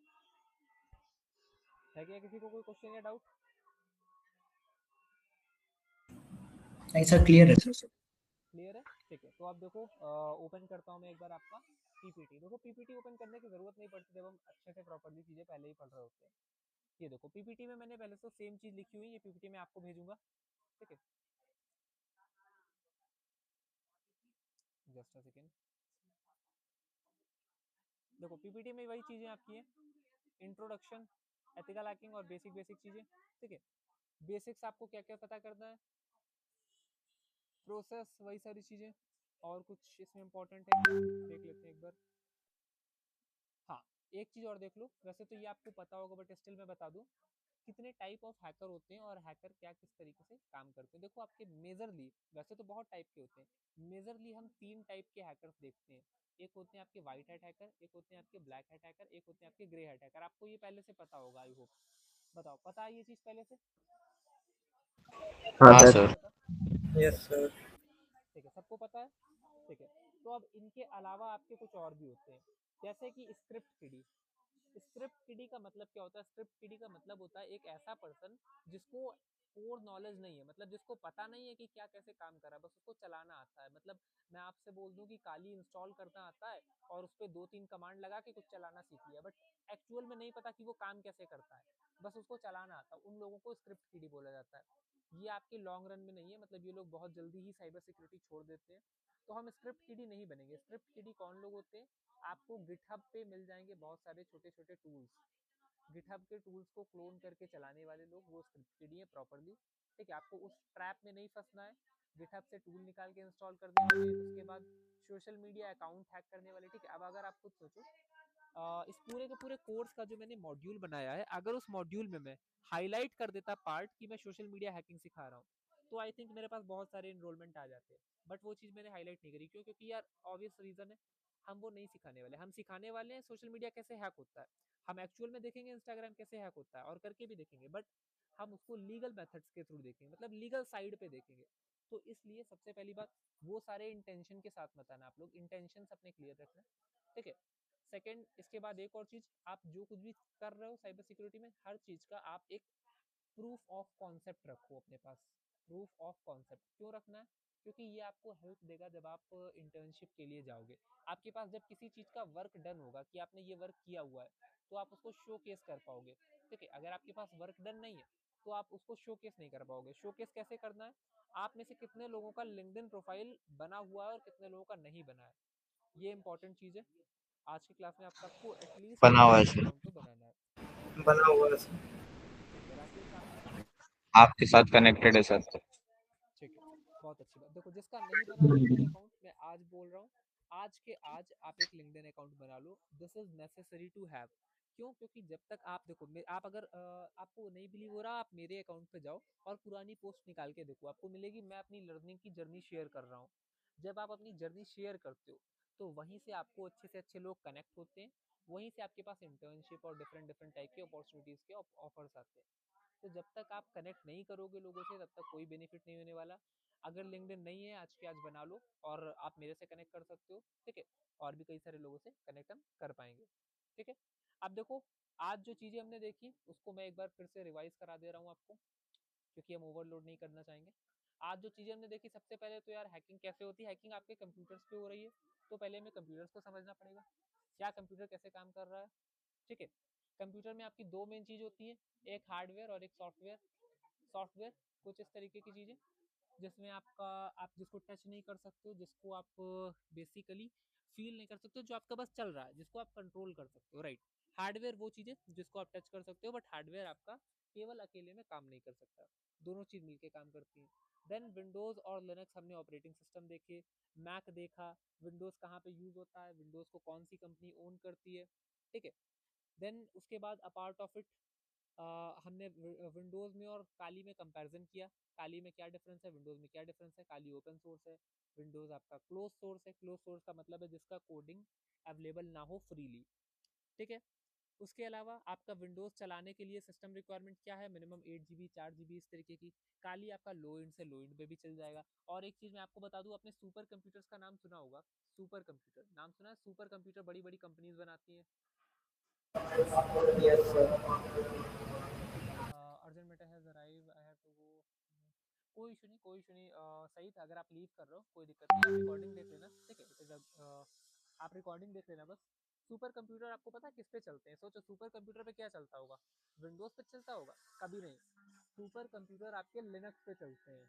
है क्या किसी को कोई क्वेश्चन या डाउट? नहीं सर, क्लियर है सर। क्लियर है, ठीक है। तो आप देखो ओपन करता हूँ मैं एक बार आपका पीपीटी। देखो पीपीटी ओपन करने की जरूरत नहीं पड़ती जब हम अच्छे से प्रॉपर्ली चीजें पहले ही पढ़ रहे होते हैं। ये देखो पीपीटी में मैंने पहले से सेम चीज लिखी हुई है, ये पीपीटी मैं आपको भेजूंगा, ठीक है। Just a second. देखो पीपीटी में वही चीजें आपकी हैं, इंट्रोडक्शन, एथिकल हैकिंग और बेसिक बेसिक चीजें, ठीक है। बेसिक्स आपको क्या क्या पता करना है, प्रोसेस, वही सारी चीजें। और कुछ इसमें इंपॉर्टेंट है क्या, देख लेते हैं एक बार। हाँ, एक चीज और देख लो, वैसे तो ये आपको पता होगा बट स्टिल मैं बता दूं, कितने टाइप ऑफ हैकर होते हैं और हैकर क्या किस तरीके से काम करते हैं। देखो आपके मेजरली, वैसे तो बहुत टाइप के होते हैं, मेजरली हम 3 टाइप के हैकर्स देखते हैं। एक होते हैं आपके व्हाइट हैट हैकर, एक होते हैं आपके ब्लैक हैट हैकर, एक होते हैं आपके ग्रे हैट हैकर। आपको ये पहले से पता होगा आई होप। बताओ पता है ये चीज पहले से? हाँ हाँ सर। सर। Yes sir. ठीक है, सबको पता है, ठीक है। तो अब इनके अलावा आपके कुछ और भी होते हैं, जैसे कि स्क्रिप्ट किडी। स्क्रिप्ट किडी का मतलब क्या होता है? स्क्रिप्ट किडी का मतलब होता है एक ऐसा पर्सन जिसको कोर नॉलेज नहीं है, मतलब जिसको पता नहीं है कि क्या कैसे काम कर रहा है, बस उसको चलाना आता है। मतलब मैं आपसे बोल दूं कि काली इंस्टॉल करना आता है और उस पर 2-3 कमांड लगा के कुछ चलाना सीख लिया, बट एक्चुअल में नहीं पता कि वो काम कैसे करता है, बस उसको चलाना आता है। उन लोगों को स्क्रिप्ट किडी बोला जाता है। ये आपके लॉन्ग रन में नहीं है, मतलब ये लोग बहुत जल्दी ही साइबर सिक्योरिटी छोड़ देते हैं, तो हम स्क्रिप्ट किडी नहीं बनेंगे। स्क्रिप्ट किडी कौन लोग होते हैं? आपको गिटहब पे मिल जाएंगे बहुत सारे छोटे छोटे टूल्स, गिटहब के टूल्स को क्लोन करके चलाने वाले लोग, वो स्क्रिप्ट किडी है प्रॉपरली, ठीक है। आपको उस ट्रैप में नहीं फंसना है, गिटहब से टूल निकाल के इंस्टॉल करने वाले, उसके बाद सोशल मीडिया अकाउंट हैक करने वाले, ठीक है। अब अगर आप खुद सोचो, इस पूरे के पूरे कोर्स का जो मैंने मॉड्यूल बनाया है, अगर उस मॉड्यूल में मैं हाईलाइट कर देता पार्ट कि मैं सोशल मीडिया हैकिंग सिखा रहा हूँ, तो आई थिंक मेरे पास बहुत सारे इनरोलमेंट आ जाते हैं, बट वो चीज़ मैंने हाईलाइट नहीं करी। क्यों? क्योंकि यार ऑब्वियस रीजन है, हम वो नहीं सिखाने वाले। हम सिखाने वाले हैं सोशल मीडिया कैसे हैक होता है, हम एक्चुअल में देखेंगे इंस्टाग्राम कैसे हैक होता है और करके भी देखेंगे, बट हम उसको लीगल मेथड्स के थ्रू देखेंगे, मतलब लीगल साइड पे देखेंगे। तो इसलिए सबसे पहली बात, वो सारे इंटेंशन के साथ मत आना, आप लोग इंटेंशन अपने क्लियर रखना, ठीक है। सेकंड, इसके बाद एक और चीज, आप जो कुछ भी कर रहे हो साइबर सिक्योरिटी में, हर चीज का आप एक प्रूफ ऑफ कॉन्सेप्ट रखो अपने पास। प्रूफ ऑफ कॉन्सेप्ट क्यों रखना है? क्योंकि ये आपको हेल्प देगा जब आप इंटर्नशिप के लिए जाओगे। आपके पास जब किसी चीज का वर्क डन होगा कि आपने ये वर्क किया हुआ है, तो आप उसको शो केस कर पाओगे, ठीक है। अगर आपके पास वर्क डन नहीं है तो आप उसको शो केस नहीं कर पाओगे। शो केस कैसे करना है? आप में से कितने लोगों का लिंक्डइन प्रोफाइल बना हुआ है और कितने लोगों का नहीं बना है, ये इंपॉर्टेंट चीज है। आज की क्लास में आप सबको एटलीस्ट बना हुआ है लिंक्डइन सर। अकाउंट तो बनाना है, बना हुआ है सर। ठीक है। राकेश आपका? आपके साथ कनेक्टेड है सर। ठीक है, बहुत अच्छी बात। देखो जिसका नहीं बना लिंक्डइन अकाउंट, मैं आज बोल रहा हूँ, आज के आज आप एक लिंक्डइन अकाउंट बना लो, this is necessary to have. क्यों? क्योंकि जब तक आप देखो, आप अगर आपको नहीं बिलीव हो रहा, आप मेरे अकाउंट पे जाओ और पुरानी पोस्ट निकाल के देखो, आपको मिलेगी मैं अपनी लर्निंग की जर्नी शेयर कर रहा हूँ। जब आप अपनी जर्नी शेयर करते हो तो वहीं से आपको अच्छे से अच्छे लोग कनेक्ट होते हैं, वहीं से आपके पास इंटर्नशिप और डिफरेंट डिफरेंट टाइप के अपॉर्चुनिटीज के ऑफर्स आते हैं। तो जब तक आप कनेक्ट नहीं करोगे लोगों से, तब तक कोई बेनिफिट नहीं होने वाला। अगर लिंक्डइन नहीं है, आज के आज बना लो और आप मेरे से कनेक्ट कर सकते हो, ठीक है। और भी कई सारे लोगों से कनेक्ट हम कर पाएंगे, ठीक है। अब देखो, आज जो चीजें हमने देखी उसको मैं एक बार फिर से रिवाइज करा दे रहा हूँ आपको, क्योंकि हम ओवरलोड नहीं करना चाहेंगे। आज जो चीजें हमने देखी, सबसे पहले तो यार हैकिंग कैसे होती है। हैकिंग आपके कंप्यूटर्स पे हो रही है, तो पहले हमें कंप्यूटर्स को समझना पड़ेगा, क्या कंप्यूटर कैसे काम कर रहा है, ठीक है। कंप्यूटर में आपकी दो मेन चीज होती है, एक हार्डवेयर और एक सॉफ्टवेयर। सॉफ्टवेयर कुछ इस तरीके की चीजें जिसमें आपका, आप जिसको टच नहीं कर सकते हो, जिसको आप बेसिकली फील नहीं कर सकते हो, जो आपका बस चल रहा है, जिसको आप कंट्रोल कर सकते हो, राइट। हार्डवेयर वो चीजें जिसको आप टच कर सकते हो, बट हार्डवेयर आपका केवल अकेले में काम नहीं कर सकता, दोनों चीज मिलके काम करती हैं। देन विंडोज और लिनक्स हमने ऑपरेटिंग सिस्टम देखे, मैक देखा, विंडोज कहाँ पे यूज होता है, विंडोज को कौन सी कंपनी ओन करती है, ठीक है। देन उसके बाद अपार्ट ऑफ इट, हमने विंडोज में और काली में कंपैरिजन किया, काली में क्या डिफरेंस है, विंडोज में क्या डिफरेंस है। काली ओपन सोर्स है, विंडोज आपका क्लोज सोर्स है। क्लोज सोर्स का मतलब है जिसका कोडिंग अवेलेबल ना हो फ्रीली, ठीक है। उसके अलावा आपका विंडोज़ चलाने के लिए सिस्टम रिक्वायरमेंट क्या है, मिनिमम 8 GB 4 GB इस तरीके की। काली आपका लो एंड से लो एंड पे भी चल जाएगा। और एक चीज़ मैं आपको बता दूं, अपने सुपर कंप्यूटर्स का नाम सुना होगा, सुपर कंप्यूटर नाम सुना है? सुपर कंप्यूटर बड़ी बड़ी कंपनीज बनाती हैं। Yes, sir. Urgent matter has arrive, I have to go. कोई इशू नहीं, कोई इशू नहीं। सही था, अगर आप लीव कर रहे हो कोई दिक्कत नहीं, आप रिकॉर्डिंग देख लेना, ठीक है। आप रिकॉर्डिंग देख लेना बस। सुपर कंप्यूटर आपको पता है किस पे चलते हैं? सोचो सुपर कंप्यूटर पे क्या चलता होगा, विंडोज पे चलता होगा? कभी नहीं, सुपर कंप्यूटर आपके लिनक्स पे चलते हैं।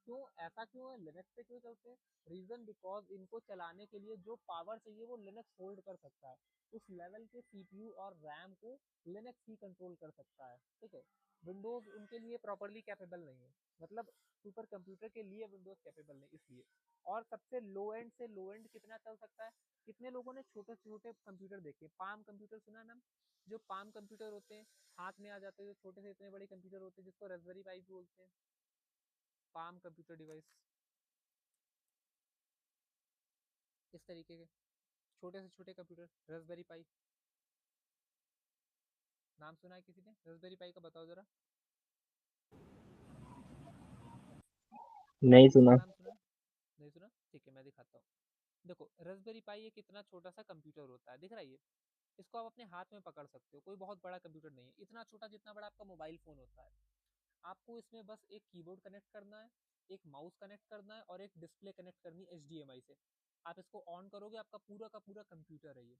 क्यों, ऐसा क्यों है, लिनक्स पे क्यों चलते हैं? रीजन बिकॉज इनको चलाने के लिए जो पावर चाहिए वो लिनक्स होल्ड कर सकता है। उस लेवल के सीपीयू और रैम को लिनक्स ही कंट्रोल कर सकता है, ठीक है। विंडोज उनके लिए प्रॉपरली कैपेबल नहीं है, मतलब सुपर कंप्यूटर के लिए विंडोज कैपेबल नहीं, इसलिए। और सबसे लो एंड से लो एंड कितना चल सकता है? कितने लोगों ने छोटे छोटे कंप्यूटर देखे? पाम कंप्यूटर सुना नाम? जो पाम कंप्यूटर होते हैं, हाथ में आ जाते हैं, जो छोटे से इतने बड़े कंप्यूटर होते हैं, जिसको रास्पबेरी पाई भी बोलते हैं। पाम कंप्यूटर डिवाइस, इस तरीके के छोटे से छोटे कंप्यूटर, रास्पबेरी पाई। नाम सुना है किसी ने रास्पबेरी पाई का? बताओ जरा, नहीं इसका सुना। नाम सुना है? नहीं सुना, ठीक है मैं दिखाता हूँ। देखो रास्पबेरी पाई एक इतना छोटा सा कंप्यूटर होता है, दिख रहा है ये? इसको आप अपने हाथ में पकड़ सकते हो, कोई बहुत बड़ा कंप्यूटर नहीं है, इतना छोटा जितना बड़ा आपका मोबाइल फोन होता है। आपको इसमें बस एक कीबोर्ड कनेक्ट करना है, एक माउस कनेक्ट करना है और एक डिस्प्ले कनेक्ट करनी है HDMI से। आप इसको ऑन करोगे, आपका पूरा का पूरा कंप्यूटर है ये।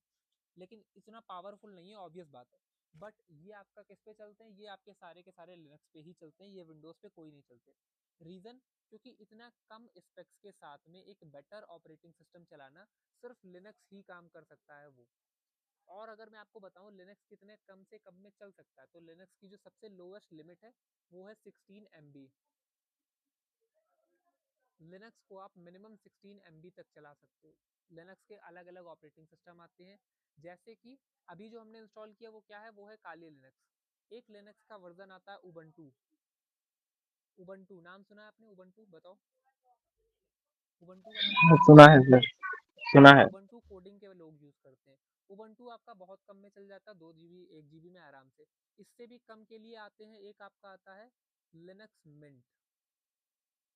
लेकिन इतना पावरफुल नहीं है, ऑब्वियस बात है। बट ये आपका किस पे चलते हैं? ये आपके सारे के सारे लिनक्स पे ही चलते हैं, ये विंडोज पे कोई नहीं चलते। रीजन, क्योंकि इतना कम स्पेक्स के साथ में एक बेटर ऑपरेटिंग सिस्टम चलाना सिर्फ लिनक्स ही काम कर सकता है वो। और अगर मैं आपको बताऊं लिनक्स कितने कम से कम में चल सकता है, तो लिनक्स की जो सबसे लोएस्ट लिमिट है वो है 16 MB। लिनक्स को आप मिनिमम 16 MB तक चला सकते हो। लिनक्स के अलग अलग ऑपरेटिंग सिस्टम आते हैं, जैसे कि अभी जो हमने इंस्टॉल किया वो क्या है, वो है काली लिनक्स। एक लिनक्स का वर्जन आता है उबंटू। उबंटू नाम सुना है आपने? उबंटू बताओ, उबंटू का नाम सुना है? सुना है सर, सुना है। उबंटू कोडिंग के लोग यूज करते हैं। उबंटू आपका बहुत कम में चल जाता है, 2 GB 1 GB में आराम से। इससे भी कम के लिए आते हैं, एक आपका आता है लिनक्स मिंट,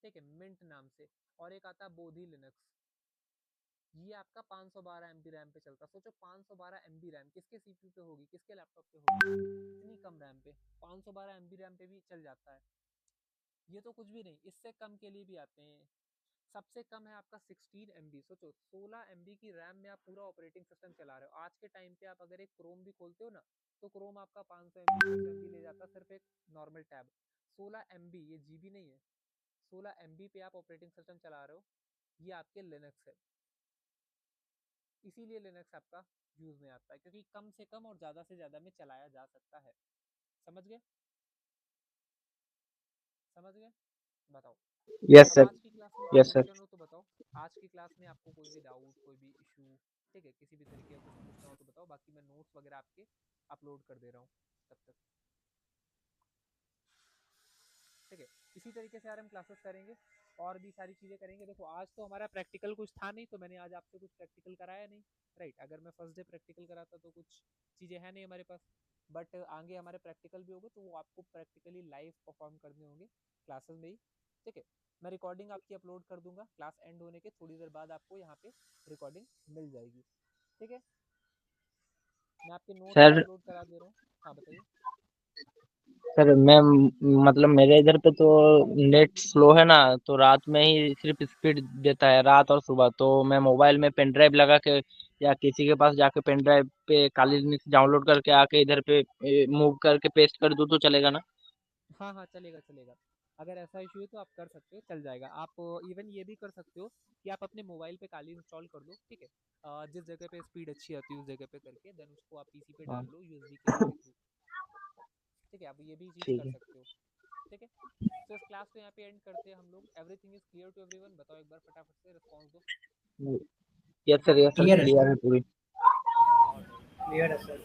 ठीक है, मिंट नाम से। और एक आता है बोधी लिनक्स, ये आपका 512 MB रैम पे चलता है। सोचो 512 MB रैम किसके सीपीयू पे होगी, किसके लैपटॉप पे होगी, इतनी कम रैम पे 512 MB रैम पे भी चल जाता है। ये तो कुछ भी नहीं, इससे कम के लिए भी आते हैं। सबसे कम है आपका 16 MB। सोचो 16 MB की रैम में आप पूरा ऑपरेटिंग सिस्टम चला रहे हो। आज के टाइम पे आप अगर एक क्रोम भी खोलते हो ना, तो क्रोम आपका 500 MB 600 MB ले जाता है, सिर्फ एक नॉर्मल टैब। 16 MB, ये GB नहीं है, 16 MB पे आप ऑपरेटिंग सिस्टम चला रहे हो, ये आपके लिनक्स है। इसीलिए लिनक्स आपका यूज में आता है, क्योंकि कम से कम और ज्यादा से ज्यादा में चलाया जा सकता है। समझ गए? समझ गए? बताओ। यस अब सर। आज की क्लास में कोई यस सर। क्वेश्चन हो तो बताओ। आज की क्लास में आपको कोई भी डाउट, कोई भी इशू, ठीक है, किसी भी तरीके का कुछ पूछना हो तो बताओ, बाकी मैं नोट्स वगैरह आपके अपलोड कर दे रहा हूँ तब तक, ठीक है। इसी तरीके से यार हम क्लासेस करेंगे और भी सारी चीज़ें करेंगे। देखो आज तो हमारा प्रैक्टिकल कुछ था नहीं, तो मैंने आज आपसे कुछ प्रैक्टिकल कराया नहीं, राइट। अगर मैं फर्स्ट डे प्रैक्टिकल कराता तो कुछ चीज़ें हैं नहीं हमारे पास, बट आगे हमारे प्रैक्टिकल भी होंगे तो वो आपको प्रैक्टिकली लाइव परफॉर्म करने होंगे क्लासेस में ही, ठीक है। मैं रिकॉर्डिंग आपकी अपलोड कर दूंगा, क्लास एंड होने के थोड़ी देर बाद आपको यहाँ पे रिकॉर्डिंग मिल जाएगी, ठीक है। मैं आपके नोट्स भी सर अपलोड करा दे रहा हूँ। हाँ बताइए। सर मैं मतलब मेरे इधर पे तो नेट स्लो है ना, तो रात में ही सिर्फ स्पीड देता है, रात और सुबह। तो मैं मोबाइल में पेन ड्राइव लगा के या किसी के पास जाके पेन ड्राइव पे काली लिनक्स डाउनलोड करके आके इधर पे मूव करके पेस्ट कर दूं तो चलेगा ना? हाँ हाँ चलेगा चलेगा, अगर ऐसा इशू है तो आप कर सकते हो, चल जाएगा। आप इवन ये भी कर सकते हो कि आप अपने मोबाइल पे काली इंस्टॉल कर लो, ठीक है। जिस जगह पे स्पीड अच्छी आती है उस जगह पे करके देन उसको आप पीसी पे हाँ, डाल लो यूएसबी केबल के थ्रू, ठीक है। आप ये भी चीज़ ठीक कर है। सकते हो, ठीक है। तो इस क्लास को यहाँ पे एंड करते हैं हम लोग। Everything is clear to everyone? बताओ एक बार फटाफट से रिस्पॉन्स दो। यस सर, क्लियर है क्लियर सर। है पूरी। ऑलराइट, Clear है sir.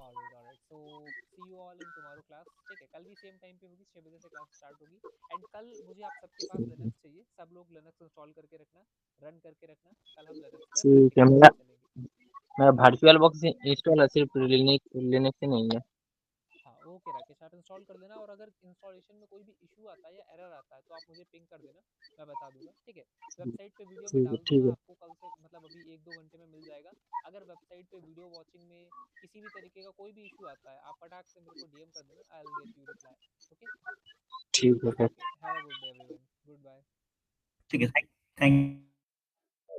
Alright. So see you all in tomorrow class, ठीक है। कल भी सेम टाइम पे होगी, 6 बजे से क्लास स्टार्ट होगी। एंड कल मुझे आप सबके पास लिनक्स चाहिए, सब लोग लिनक्स इंस्टॉल करके रखना, रन करके रखना। कल हम लिनक्स पे ठीक है प्रैक्टिकल के मेरा साथ चलेंगे। मेरा वर्चुअल बॉक्स इंस्टॉल है, सिर्फ लिनक्स ही नहीं है। हाँ ओके राकेश, आप इंस्टॉल कर देना, और अगर इंस्टॉलेशन में कोई भी इशू आता है या एरर आता है तो आप मुझे पिंग कर देना, मैं बता दूंगा, ठीक है। वेबसाइट पे वीडियो मैं ठीक है, डाल ठीक दूंगा है। आपको, कल से मतलब अभी 1-2 घंटे में मिल जाएगा। अगर वेबसाइट पे वीडियो वॉचिंग में किसी भी तरीके का कोई भी इशू आता है, आप फटाक से मेरे को डीएम कर देना, I will get you reply. Okay ठीक है sir. Okay, have a good day everyone, goodbye. ठीक है, थैंक